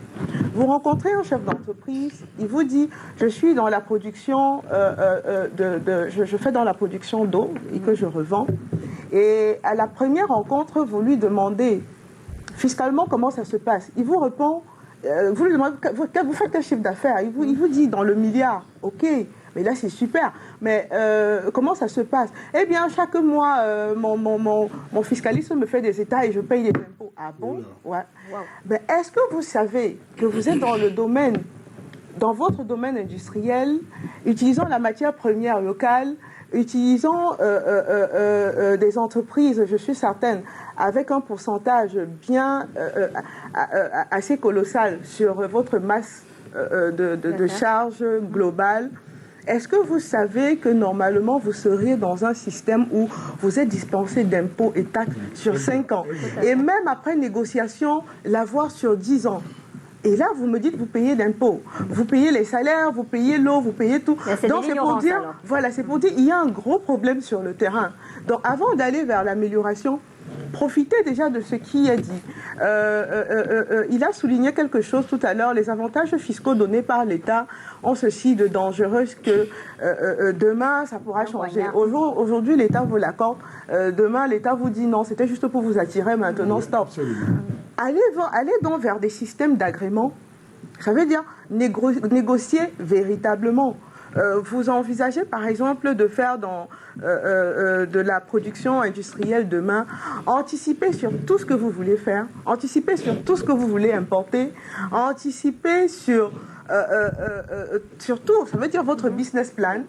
Vous rencontrez un chef d'entreprise, il vous dit, je suis dans la production, je fais dans la production d'eau et que je revends. Et à la première rencontre, vous lui demandez fiscalement comment ça se passe. Il vous répond, vous lui demandez, vous faites quel chiffre d'affaires? Il vous dit dans le milliard. Ok, mais là c'est super. Mais comment ça se passe? Eh bien, chaque mois, mon fiscaliste me fait des états et je paye des impôts. Ah bon? Ouais. Wow. Ben, est-ce que vous savez que vous êtes dans le domaine, dans votre domaine industriel, utilisant la matière première locale, utilisant des entreprises, je suis certaine, avec un pourcentage bien assez colossal sur votre masse de charge globale. Est-ce que vous savez que normalement vous seriez dans un système où vous êtes dispensé d'impôts et taxes sur 5 ans et même après négociation, l'avoir sur 10 ans? Et là, vous me dites, vous payez d'impôts. Vous payez les salaires, vous payez l'eau, vous payez tout. Donc, c'est pour dire, alors. Voilà, c'est pour dire, il y a un gros problème sur le terrain. Donc, avant d'aller vers l'amélioration, profitez déjà de ce qui est dit. Il a souligné quelque chose tout à l'heure, les avantages fiscaux donnés par l'État ont ceci de dangereux que demain, ça pourra changer. Aujourd'hui, l'État vous l'accorde. Demain, l'État vous dit non, c'était juste pour vous attirer, maintenant, stop. Allez donc vers des systèmes d'agrément. Ça veut dire négocier véritablement. Vous envisagez par exemple de faire de la production industrielle demain, anticiper sur tout ce que vous voulez faire, anticiper sur tout ce que vous voulez importer, anticiper sur tout, ça veut dire votre business plan.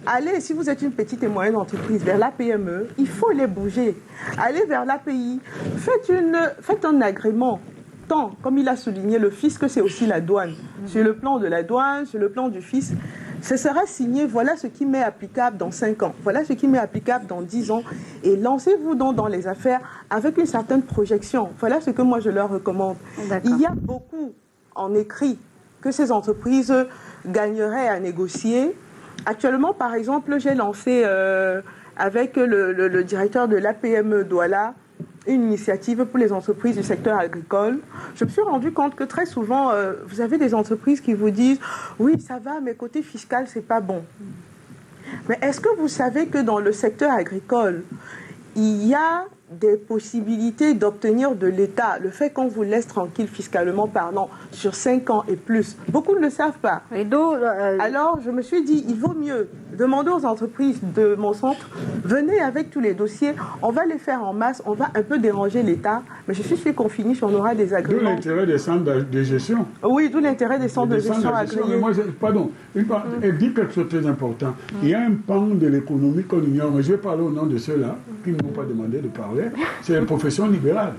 Allez, si vous êtes une petite et moyenne entreprise, vers la PME, il faut les bouger. Allez vers l'API, faites un agrément. Tant, comme il a souligné, le fisc, c'est aussi la douane. Sur le plan de la douane, sur le plan du fisc, ce sera signé, voilà ce qui m'est applicable dans 5 ans, voilà ce qui m'est applicable dans 10 ans. Et lancez-vous donc dans les affaires avec une certaine projection. Voilà ce que moi je leur recommande. Il y a beaucoup en écrit que ces entreprises gagneraient à négocier. Actuellement, par exemple, j'ai lancé avec le directeur de l'APME Douala une initiative pour les entreprises du secteur agricole. Je me suis rendu compte que très souvent, vous avez des entreprises qui vous disent « Oui, ça va, mais côté fiscal, c'est pas bon. » Mais est-ce que vous savez que dans le secteur agricole, il y a des possibilités d'obtenir de l'État le fait qu'on vous laisse tranquille fiscalement parlant sur 5 ans et plus? Beaucoup ne le savent pas. Et alors, je me suis dit, il vaut mieux demander aux entreprises de mon centre, venez avec tous les dossiers, on va les faire en masse, on va un peu déranger l'État, mais je suis sûr qu'on finit, on aura des agréments. D'où l'intérêt des centres de gestion. Oui, d'où l'intérêt des centres de gestion agréés. Moi, elle dit quelque chose de très important. Il y a un pan de l'économie qu'on ignore, mais je vais parler au nom de ceux-là qui ne m'ont pas demandé de parler. C'est la profession libérale.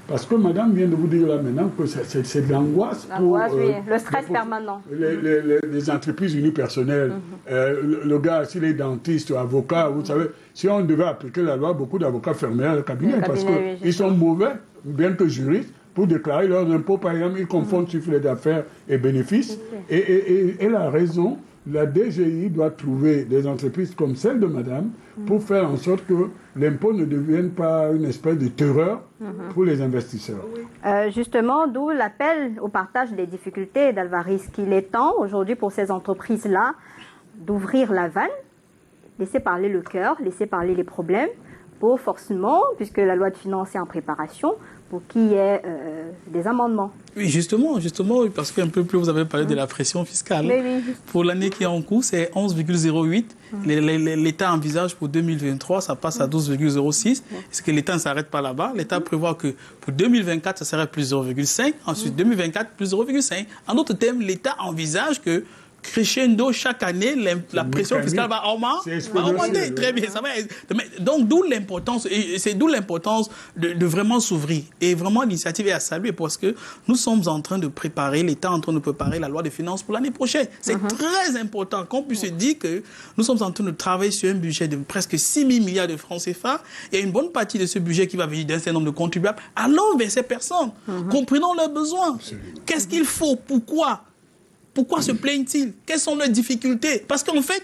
Parce que madame vient de vous dire là maintenant que c'est de l'angoisse pour... oui. Le stress permanent. Les entreprises unipersonnelles. Le gars, s'il est dentiste ou avocat, vous savez, si on devait appliquer la loi, beaucoup d'avocats fermeraient le cabinet parce qu'ils sont mauvais, bien que juristes, pour déclarer leurs impôts. Par exemple, ils confondent chiffre d'affaires et bénéfices. Et elle a raison. la DGI doit trouver des entreprises comme celle de madame pour faire en sorte que l'impôt ne devienne pas une espèce de terreur pour les investisseurs. Justement, d'où l'appel au partage des difficultés d'Alvaris, qu'il est temps aujourd'hui pour ces entreprises-là d'ouvrir la vanne, laisser parler le cœur, laisser parler les problèmes, pour forcément, puisque la loi de finances est en préparation, pour qu'il y ait des amendements. Oui, justement, parce qu'un peu plus, vous avez parlé de la pression fiscale. Oui. Pour l'année qui est en cours, c'est 11,08. L'État envisage pour 2023, ça passe à 12,06. Est-ce que l'État ne s'arrête pas là-bas? L'État prévoit que pour 2024, ça serait plus 0,5. Ensuite, 2024, plus 0,5. En d'autres termes, l'État envisage que crescendo chaque année, la pression fiscale va augmenter. Très bien, ça va. Donc, d'où l'importance, et c'est d'où l'importance de vraiment s'ouvrir. Et vraiment, l'initiative est à saluer parce que nous sommes en train de préparer, l'État est en train de préparer la loi de finances pour l'année prochaine. C'est très important qu'on puisse se dire que nous sommes en train de travailler sur un budget de presque 6 000 milliards de francs CFA et une bonne partie de ce budget qui va venir d'un certain nombre de contribuables. Allons vers ces personnes, comprenons leurs besoins. Qu'est-ce qu'il faut? Pourquoi se plaignent-ils? Quelles sont leurs difficultés? Parce qu'en fait,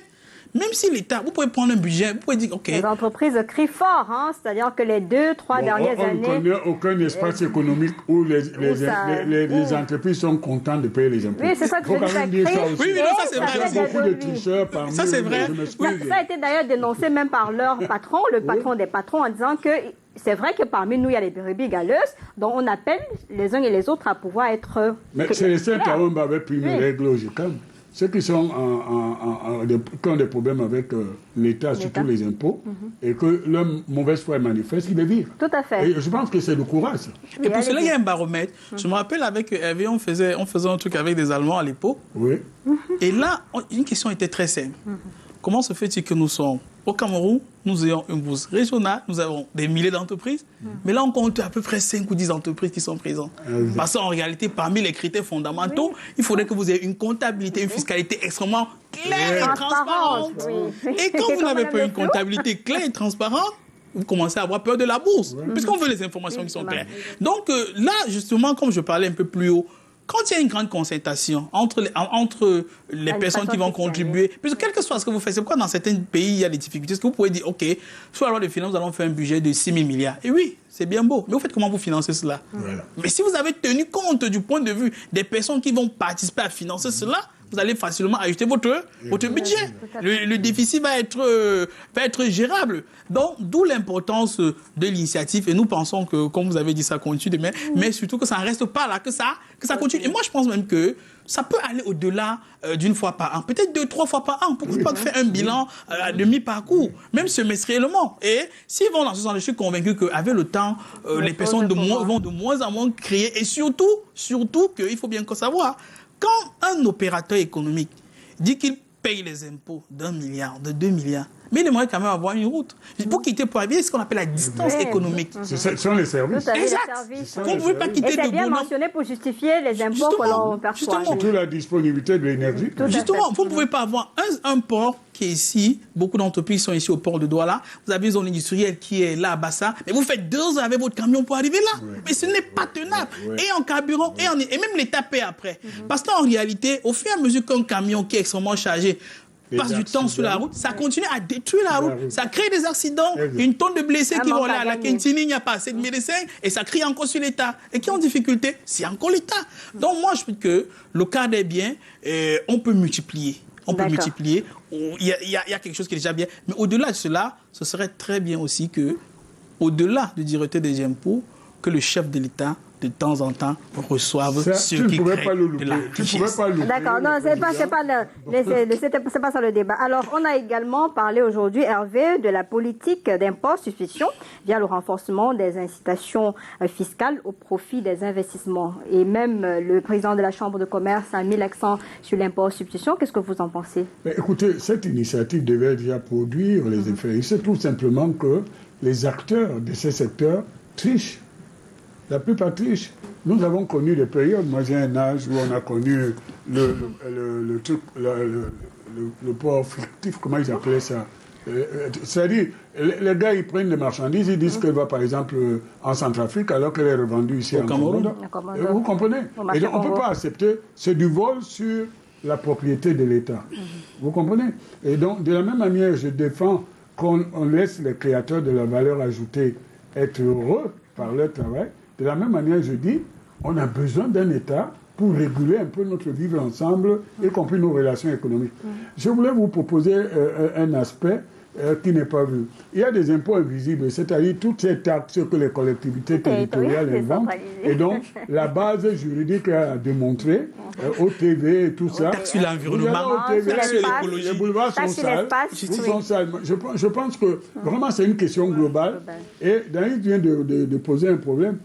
même si l'État, vous pouvez prendre un budget, vous pouvez dire, OK. Les entreprises crient fort, c'est-à-dire que les 2-3 dernières années... On ne connaît aucun espace économique où les entreprises sont contentes de payer les impôts. Oui, c'est ça que je dis. Oui, ça c'est vrai. Il y a beaucoup de tricheurs parmi ça c'est vrai. Ça a été d'ailleurs dénoncé même par leur patron, le patron des patrons, en disant que c'est vrai que parmi nous, il y a les brebis galeuses, dont on appelle les uns et les autres à pouvoir être... Mais c'est les seuls qui avaient pris une règle logique. Ceux qui sont qui ont des problèmes avec l'État, surtout les impôts, et que leur mauvaise foi est manifeste, ils les virent. Tout à fait. Et je pense que c'est le courage. Et pour cela, il y a un baromètre. Je me rappelle avec Hervé, on faisait un truc avec des Allemands à l'époque. Oui. Et là, une question était très simple. Comment se fait-il que nous sommes au Cameroun, nous ayons une bourse régionale, nous avons des milliers d'entreprises, mais là on compte à peu près 5 ou 10 entreprises qui sont présentes. Parce qu'en réalité, parmi les critères fondamentaux, il faudrait que vous ayez une comptabilité, une fiscalité extrêmement claire et transparente. Et quand vous n'avez pas une comptabilité claire et transparente, vous commencez à avoir peur de la bourse, puisqu'on veut les informations qui sont claires. Donc là, justement, comme je parlais un peu plus haut, quand il y a une grande concertation entre les personnes qui vont contribuer, puisque quel que soit ce que vous faites, c'est pourquoi dans certains pays, il y a des difficultés, est-ce que vous pouvez dire, OK, sur la loi de finances, nous allons faire un budget de 6 000 milliards. Et oui, c'est bien beau, mais vous faites comment vous financez cela? Mais si vous avez tenu compte du point de vue des personnes qui vont participer à financer cela, vous allez facilement ajuster votre budget. Le déficit va être gérable. Donc, d'où l'importance de l'initiative. Et nous pensons que, comme vous avez dit, ça continue demain, mais surtout que ça ne reste pas là, que ça continue. Et moi, je pense même que ça peut aller au-delà d'une fois par an, peut-être 2-3 fois par an. Pourquoi pas faire un bilan à demi-parcours, même semestriellement. Et s'ils vont dans ce sens, je suis convaincu qu'avec le temps, les personnes vont de moins en moins créer. Et surtout qu'il faut bien savoir, quand un opérateur économique dit qu'il paye les impôts d'1 milliard, de 2 milliards, mais il aimerait quand même avoir une route. Pour quitter Poitiers, c'est ce qu'on appelle la distance économique. Ce sont les services. Exact. Vous ne pouvez pas quitter et c'est bien mentionné pour justifier les impôts que l'on perçoit. Surtout la disponibilité de l'énergie. Justement, vous ne pouvez pas avoir un port qui est ici. Beaucoup d'entreprises sont ici au port de Douala. Vous avez une zone industrielle qui est là à Bassa. Mais vous faites 2 heures avec votre camion pour arriver là. Mais ce n'est pas tenable. Et en carburant, et même l'État paie après. Parce qu'en réalité, au fur et à mesure qu'un camion qui est extrêmement chargé passe du temps sur la route, ça continue à détruire la route. Ça crée des accidents, une tonne de blessés qui vont aller à la Quintini, il n'y a pas assez de médecins, et ça crie encore sur l'État. Et qui est en difficulté, c'est encore l'État. Donc moi, je pense que le cadre est bien, on peut multiplier. Il y a quelque chose qui est déjà bien. Mais au-delà de cela, ce serait très bien aussi que, au-delà du directeur des impôts, que le chef de l'État, de temps en temps, reçoivent ce qui crée de la richesse. D'accord, non, c'est pas ça le débat. Alors, on a également parlé aujourd'hui, Hervé, de la politique d'impôt-suspicion via le renforcement des incitations fiscales au profit des investissements. Et même le président de la Chambre de commerce a mis l'accent sur l'impôt-suspicion. Qu'est-ce que vous en pensez? Écoutez, cette initiative devait déjà produire les effets. C'est tout simplement que les acteurs de ces secteurs trichent. La plupart trichent. Nous avons connu des périodes, moi j'ai un âge où on a connu le port fictif, comment ils appelaient ça? C'est-à-dire, les gars, ils prennent des marchandises, ils disent qu'elle va par exemple en Centrafrique alors qu'elle est revendue ici en Cameroun. Vous comprenez? Et donc on ne peut pas accepter, c'est du vol sur la propriété de l'État. Vous comprenez? Et donc, de la même manière, je défends qu'on laisse les créateurs de la valeur ajoutée être heureux par leur travail. De la même manière, je dis, on a besoin d'un État pour réguler un peu notre vivre ensemble, y compris nos relations économiques. Je voulais vous proposer un aspect qui n'est pas vu. Il y a des impôts invisibles, c'est-à-dire toutes ces taxes que les collectivités territoriales inventent. Et donc, la base juridique a démontré, au TV et tout ça. Taxes sur l'environnement, taxes sur l'écologie. Les boulevards sont sales. Sont sales. Je pense que vraiment c'est une question globale. Et David vient de poser un problème.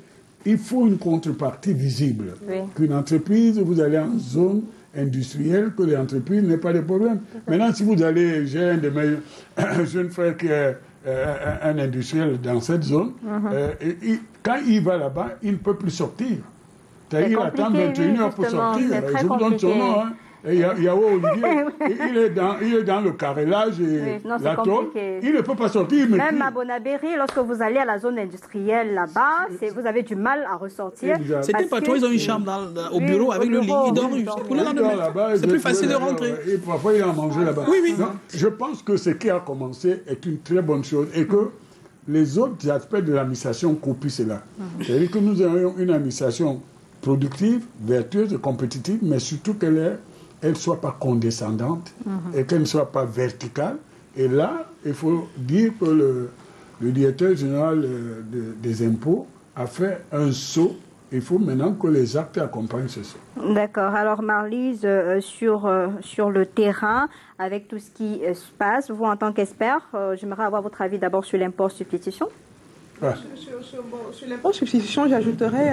Il faut une contrepartie visible. Qu'une entreprise, vous allez en zone industrielle, que l'entreprise n'ait pas de problème. Maintenant, si vous allez, j'ai un de mes jeunes frères qui est un industriel dans cette zone, quand il va là-bas, il ne peut plus sortir. C'est-à-dire, il attend 21 heures pour sortir. Je vous donne son nom. Et Yao Olivier, il est dans le carrelage et la tôle. Il ne peut pas sortir. Même à Bonabéry, lorsque vous allez à la zone industrielle là-bas, vous avez du mal à ressortir. C'était pas toi, ils ont une chambre au bureau avec le lit. Ils dorment pour le lendemain. C'est plus facile de rentrer. Et parfois, il a mangé là-bas. Oui. Donc, je pense que ce qui a commencé est une très bonne chose et que les autres aspects de l'administration copient cela. C'est-à-dire que nous ayons une administration productive, vertueuse et compétitive, mais surtout qu'elle ne soit pas condescendante et qu'elle ne soit pas verticale. Et là, il faut dire que le directeur général des impôts a fait un saut. Il faut maintenant que les actes accompagnent ce saut. D'accord. Alors, Marlise, sur le terrain, avec tout ce qui se passe, vous, en tant qu'expert, j'aimerais avoir votre avis d'abord sur l'import-substitution. Ouais. Sur l'import-substitution, j'ajouterais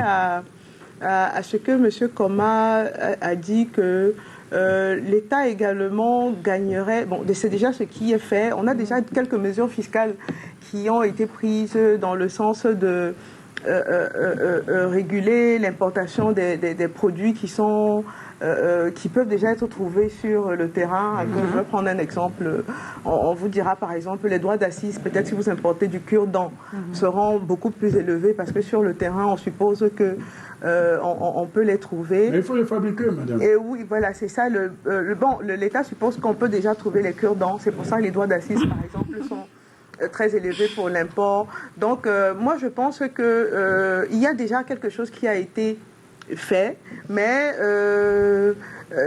à ce que M. Koma a dit que l'État également gagnerait, bon, c'est déjà ce qui est fait, on a déjà quelques mesures fiscales qui ont été prises dans le sens de réguler l'importation des produits qui peuvent déjà être trouvés sur le terrain. Je vais prendre un exemple. On vous dira par exemple les droits d'assises, peut-être si vous importez du cure-dent, seront beaucoup plus élevés parce que sur le terrain, on suppose que on peut les trouver. Mais il faut les fabriquer, madame. Et oui, voilà, c'est ça. L'État suppose qu'on peut déjà trouver les cure-dents. C'est pour ça que les droits d'assises, par exemple, sont très élevés pour l'import. Donc, moi, je pense que il y a déjà quelque chose qui a été fait, mais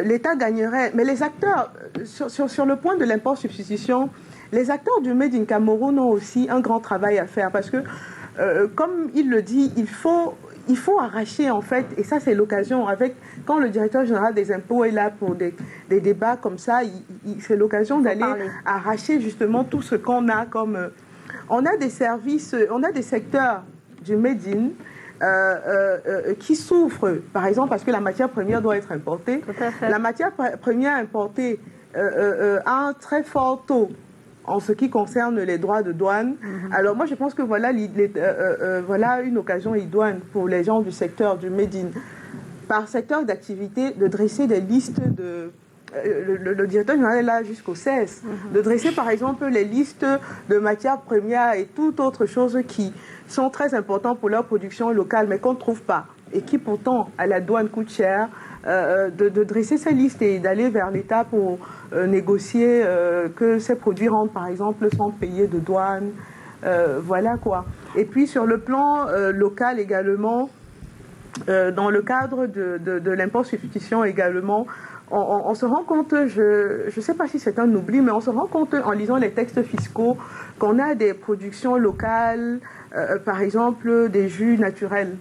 l'État gagnerait. Mais les acteurs, sur le point de l'import-substitution, les acteurs du Made in Cameroun ont aussi un grand travail à faire parce que, comme il le dit, il faut arracher, en fait, et ça c'est l'occasion, quand le directeur général des impôts est là pour des débats comme ça, c'est l'occasion d'aller arracher justement tout ce qu'on a comme... on a des services, on a des secteurs du Made in qui souffrent, par exemple parce que la matière première doit être importée. La matière première importée a un très fort taux en ce qui concerne les droits de douane. Alors moi je pense que voilà une occasion idoine pour les gens du secteur du Made in, par secteur d'activité, de dresser des listes de... Le directeur général est là jusqu'au 16, de dresser par exemple les listes de matières premières et toute autre chose qui sont très importantes pour leur production locale mais qu'on ne trouve pas et qui pourtant à la douane coûtent cher, de dresser ces listes et d'aller vers l'État pour négocier que ces produits rentrent par exemple sans payer de douane, voilà quoi. Et puis sur le plan local également, dans le cadre de l'import-substitution également, on se rend compte, je ne sais pas si c'est un oubli, mais on se rend compte en lisant les textes fiscaux qu'on a des productions locales, par exemple des jus naturels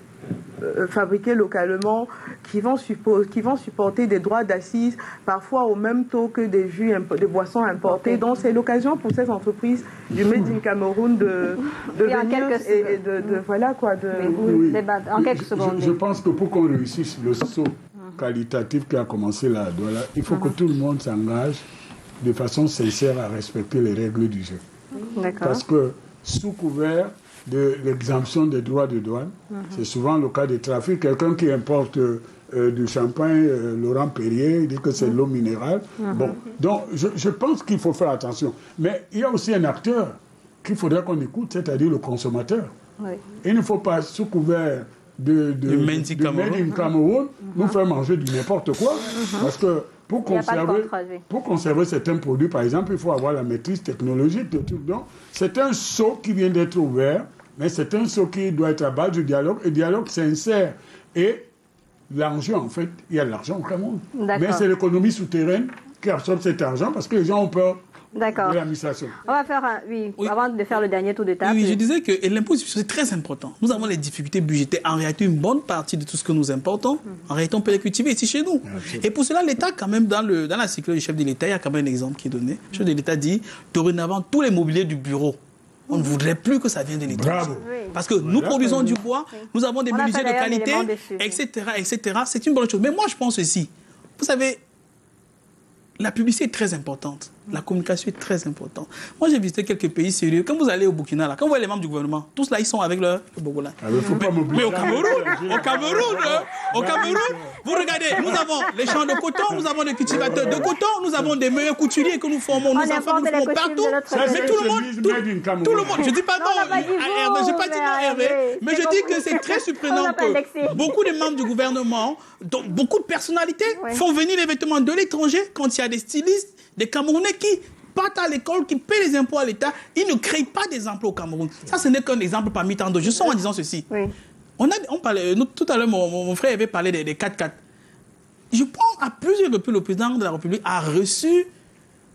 fabriqués localement qui vont supporter des droits d'assises parfois au même taux que des jus, des boissons importées. Donc c'est l'occasion pour ces entreprises du Made in Cameroun de venir et de voilà quoi. En quelques secondes. Je pense que pour qu'on réussisse le saut qualitatif qui a commencé là, il faut que tout le monde s'engage de façon sincère à respecter les règles du jeu. Parce que sous couvert de l'exemption des droits de douane, c'est souvent le cas des trafics. Quelqu'un qui importe du champagne, Laurent Perrier, il dit que c'est l'eau minérale. Bon, donc je pense qu'il faut faire attention. Mais il y a aussi un acteur qu'il faudrait qu'on écoute, c'est-à-dire le consommateur. Il ne faut pas, sous couvert de Made in Cameroun nous fait manger du n'importe quoi. Parce que pour Il n'y a pas de conserver, contrôle, oui. pour conserver certains produits, par exemple, il faut avoir la maîtrise technologique de tout. Donc, c'est un seau qui vient d'être ouvert, mais c'est un seau qui doit être à base du dialogue, et dialogue sincère. Et l'argent, en fait, il y a de l'argent au Cameroun. D'accord. Mais c'est l'économie souterraine qui absorbe cet argent parce que les gens ont peur D'accord. de l'administration. On va faire Oui. avant de faire le dernier tour de table. Oui, je disais que l'impôt c'est très important. Nous avons les difficultés budgétaires. En réalité, une bonne partie de tout ce que nous importons, en réalité, on peut les cultiver ici chez nous. Et pour cela, l'État, quand même, dans la circulaire du chef de l'État, il y a quand même un exemple qui est donné. Le chef de l'État dit, dorénavant, tous les mobiliers du bureau, on ne voudrait plus que ça vienne de l'État. Bravo. Oui. Parce que nous produisons du bois, nous avons des On a menuisiers fait de d'ailleurs un qualité, élément dessus, oui. etc. C'est une bonne chose. Mais moi, je pense aussi, vous savez, la publicité est très importante. La communication est très importante. Moi, j'ai visité quelques pays sérieux. Quand vous allez au Burkina, là, quand vous voyez les membres du gouvernement, tous là, ils sont avec le Bogola. Ah, mais faut pas m'oublier. Mais au Cameroun, vous regardez, nous avons les champs de coton, nous avons des cultivateurs de coton, nous avons des meilleurs couturiers que nous formons, nos enfants que nous formons partout. Mais tout le monde, je dis pas non, Hervé, j'ai pas dit non, Hervé, mais je dis que c'est très surprenant que beaucoup de membres du gouvernement, donc beaucoup de personnalités, font venir les vêtements de l'étranger quand il y a des stylistes, des Camerounais qui partent à l'école, qui paient les impôts à l'État, ils ne créent pas des emplois au Cameroun. Ça, ce n'est qu'un exemple parmi tant d'autres. Je sens en disant ceci. Oui. On parlait, tout à l'heure, mon frère avait parlé des 4x4. Je pense à plusieurs reprises, le président de la République a reçu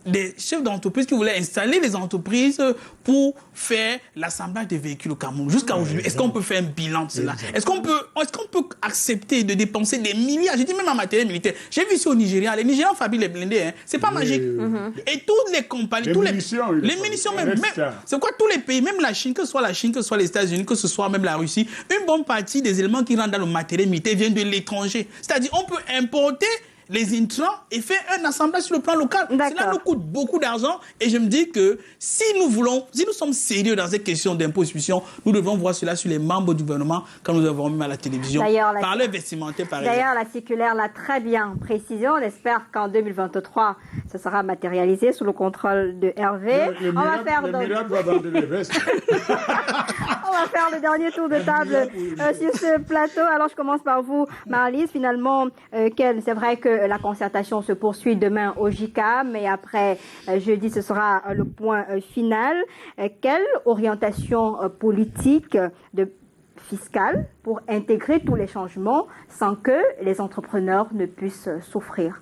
des chefs d'entreprise qui voulaient installer les entreprises pour faire l'assemblage des véhicules au Cameroun. Jusqu'à aujourd'hui, est-ce qu'on peut faire un bilan de cela? Est-ce qu'on peut accepter de dépenser des milliards? J'ai dit même en matériel militaire. J'ai vu ici au Nigeria, les Nigérians fabriquent les blindés. Hein. C'est pas magique. Et toutes les compagnies, les munitions même, c'est quoi tous les pays, même la Chine, que ce soit la Chine, que ce soit les États-Unis, que ce soit même la Russie, une bonne partie des éléments qui rentrent dans le matériel militaire viennent de l'étranger. C'est-à-dire, on peut importer les intrants et faire un assemblage sur le plan local. Cela nous coûte beaucoup d'argent et je me dis que si nous sommes sérieux dans cette question d'imposition, nous devons voir cela sur les membres du gouvernement quand nous avons même à la télévision. Par le vestimentaire, par exemple. D'ailleurs, la circulaire l'a très bien précisé. On espère qu'en 2023, ça sera matérialisé sous le contrôle de Hervé. Le miracle va vendre les vestes. On va faire le dernier tour de table sur ce plateau. Alors, je commence par vous, Marlise. Finalement, c'est vrai que la concertation se poursuit demain au JICA, mais après jeudi, ce sera le point final. Quelle orientation politique fiscale pour intégrer tous les changements sans que les entrepreneurs ne puissent souffrir?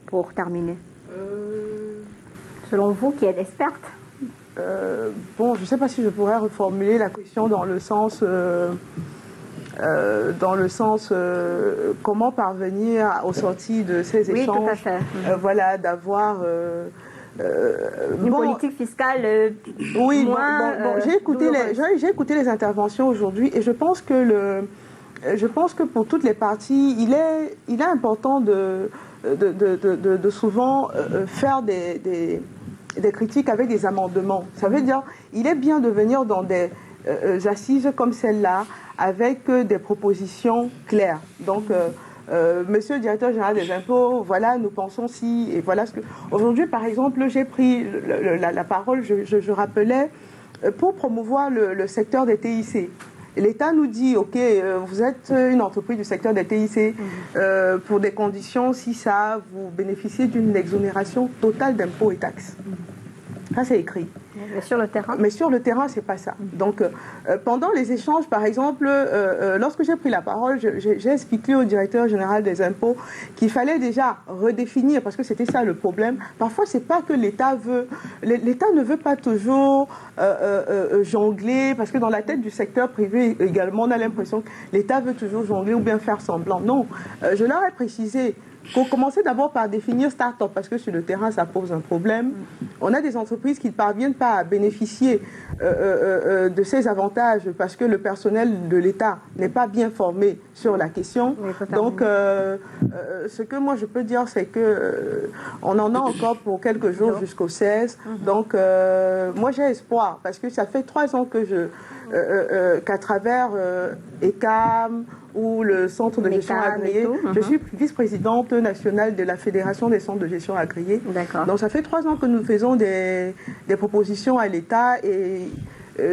Pour terminer. Selon vous, qui êtes experte? Bon, je ne sais pas si je pourrais reformuler la question dans le sens comment parvenir aux sorties de ces échanges. Oui, tout à fait. Voilà, d'avoir une politique fiscale j'ai écouté les interventions aujourd'hui et je pense que pour toutes les parties, il est important de souvent faire des critiques avec des amendements. Ça veut dire, il est bien de venir dans des assises comme celle-là avec des propositions claires. Donc, Monsieur le directeur général des impôts, voilà, nous pensons si, et voilà ce que... Aujourd'hui, par exemple, j'ai pris la parole, je rappelais, pour promouvoir le secteur des TIC. L'État nous dit, OK, vous êtes une entreprise du secteur des TIC, pour des conditions, si ça, vous bénéficiez d'une exonération totale d'impôts et taxes. Ça, c'est écrit. Mais sur le terrain? Mais sur le terrain, c'est pas ça. Donc, pendant les échanges, par exemple, lorsque j'ai pris la parole, j'ai expliqué au directeur général des impôts qu'il fallait déjà redéfinir, parce que c'était ça le problème. Parfois, c'est pas que l'État veut... L'État ne veut pas toujours jongler, parce que dans la tête du secteur privé également, on a l'impression que l'État veut toujours jongler ou bien faire semblant. Non, je leur ai précisé faut commencer d'abord par définir start-up, parce que sur le terrain, ça pose un problème. On a des entreprises qui ne parviennent pas à bénéficier de ces avantages parce que le personnel de l'État n'est pas bien formé sur la question. Donc, ce que moi je peux dire, c'est que on en a encore pour quelques jours jusqu'au 16. Donc, moi j'ai espoir, parce que ça fait 3 ans que qu'à travers ECAM ou le centre de gestion agréé, je suis vice-présidente nationale de la Fédération des centres de gestion agréés. Donc ça fait 3 ans que nous faisons des propositions à l'État et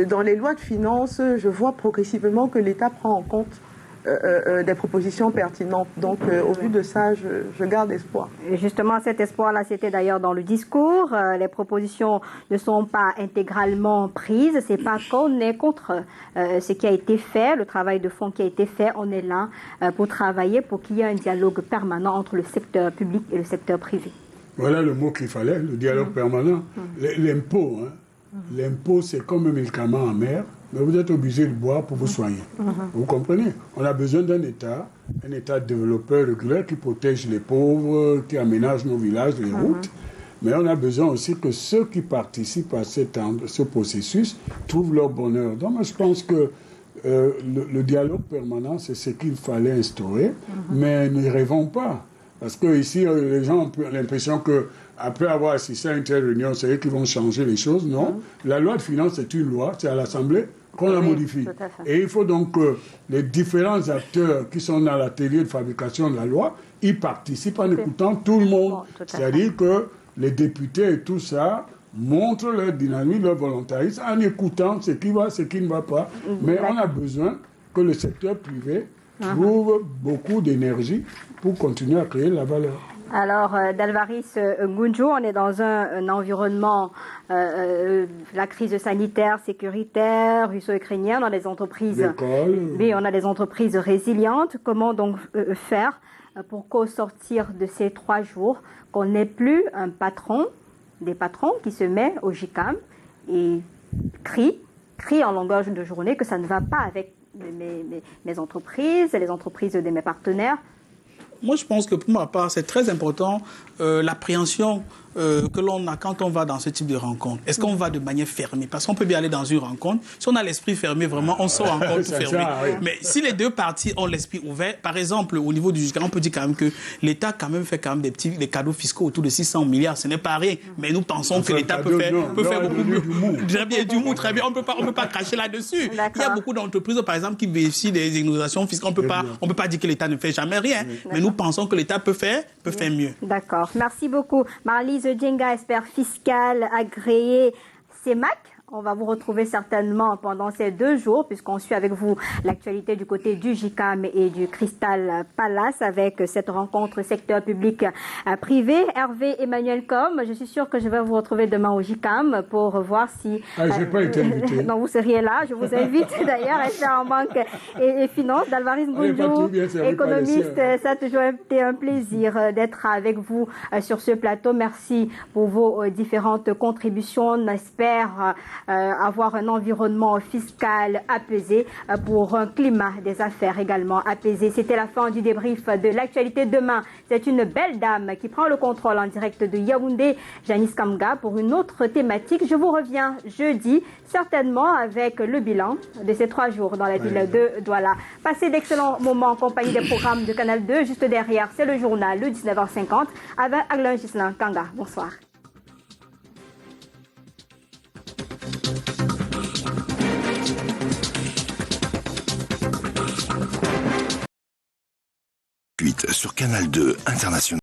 dans les lois de finances, je vois progressivement que l'État prend en compte des propositions pertinentes. Donc, au vu de ça, je garde espoir. Et justement, cet espoir-là, c'était d'ailleurs dans le discours. Les propositions ne sont pas intégralement prises. C'est pas qu'on est contre ce qui a été fait, le travail de fond qui a été fait. On est là pour travailler, pour qu'il y ait un dialogue permanent entre le secteur public et le secteur privé. Voilà le mot qu'il fallait, le dialogue permanent. L'impôt, hein. L'impôt, c'est comme un médicament amer, mais vous êtes obligé de boire pour vous soigner. Vous comprenez? On a besoin d'un État développeur régulier qui protège les pauvres, qui aménage nos villages, les routes. Mais on a besoin aussi que ceux qui participent à ce processus trouvent leur bonheur. Donc moi, je pense que le dialogue permanent, c'est ce qu'il fallait instaurer, mais ne rêvons pas. Parce que ici, les gens ont l'impression qu'après avoir assisté à une telle réunion, c'est eux qui vont changer les choses. Non. La loi de finances, c'est une loi, c'est à l'Assemblée qu'on la modifie. Et il faut donc que les différents acteurs qui sont dans l'atelier de fabrication de la loi, ils participent en écoutant tout le monde. C'est-à-dire que les députés et tout ça montrent leur dynamisme, leur volontarisme en écoutant ce qui va, ce qui ne va pas. Mais on a besoin que le secteur privé trouve beaucoup d'énergie pour continuer à créer la valeur. Alors, Dalvaris Ngunju, on est dans un environnement, la crise sanitaire, sécuritaire, russo-ukrainienne, on a des entreprises, oui, on a des entreprises résilientes. Comment donc faire pour qu'au sortir de ces 3 jours, qu'on n'ait plus des patrons qui se mettent au JICAM et crient en longueur de journée que ça ne va pas avec mes entreprises, les entreprises de mes partenaires. Moi, je pense que pour ma part, c'est très important l'appréhension que l'on a quand on va dans ce type de rencontre. Est-ce qu'on va de manière fermée? Parce qu'on peut bien aller dans une rencontre. Si on a l'esprit fermé, vraiment, on sort en rencontre fermée. Oui. Mais si les deux parties ont l'esprit ouvert, par exemple, au niveau du JICA, on peut dire quand même que l'État fait quand même des cadeaux fiscaux autour de 600 milliards. Ce n'est pas rien. Mais nous pensons que l'État peut faire beaucoup mieux. Du mou, très bien. On peut pas cracher là-dessus. Il y a beaucoup d'entreprises, par exemple, qui bénéficient des exonérations fiscales. On peut pas dire que l'État ne fait jamais rien. Mais nous pensons que l'État peut faire mieux. D'accord. Merci beaucoup. Marlise Djenga, expert fiscal agréé CEMAC. On va vous retrouver certainement pendant ces 2 jours, puisqu'on suit avec vous l'actualité du côté du JICAM et du Crystal Palace avec cette rencontre secteur public privé. Hervé Emmanuel Com, je suis sûre que je vais vous retrouver demain au JICAM pour voir si... je n'ai pas été invité. Non, vous seriez là. Je vous invite d'ailleurs, expert en banque et finance. Dalvaris Ngunju, économiste, ça a toujours été un plaisir d'être avec vous sur ce plateau. Merci pour vos différentes contributions. On espère avoir un environnement fiscal apaisé pour un climat des affaires également apaisé. C'était la fin du débrief de l'actualité. Demain, c'est une belle dame qui prend le contrôle en direct de Yaoundé, Janice Kamga, pour une autre thématique. Je vous reviens jeudi, certainement avec le bilan de ces 3 jours dans la ville de Douala. Passez d'excellents moments en compagnie des programmes de Canal 2. Juste derrière, c'est le journal, le 19h50, avec Aglan Gislain Kanga. Bonsoir. Sur Canal 2 International.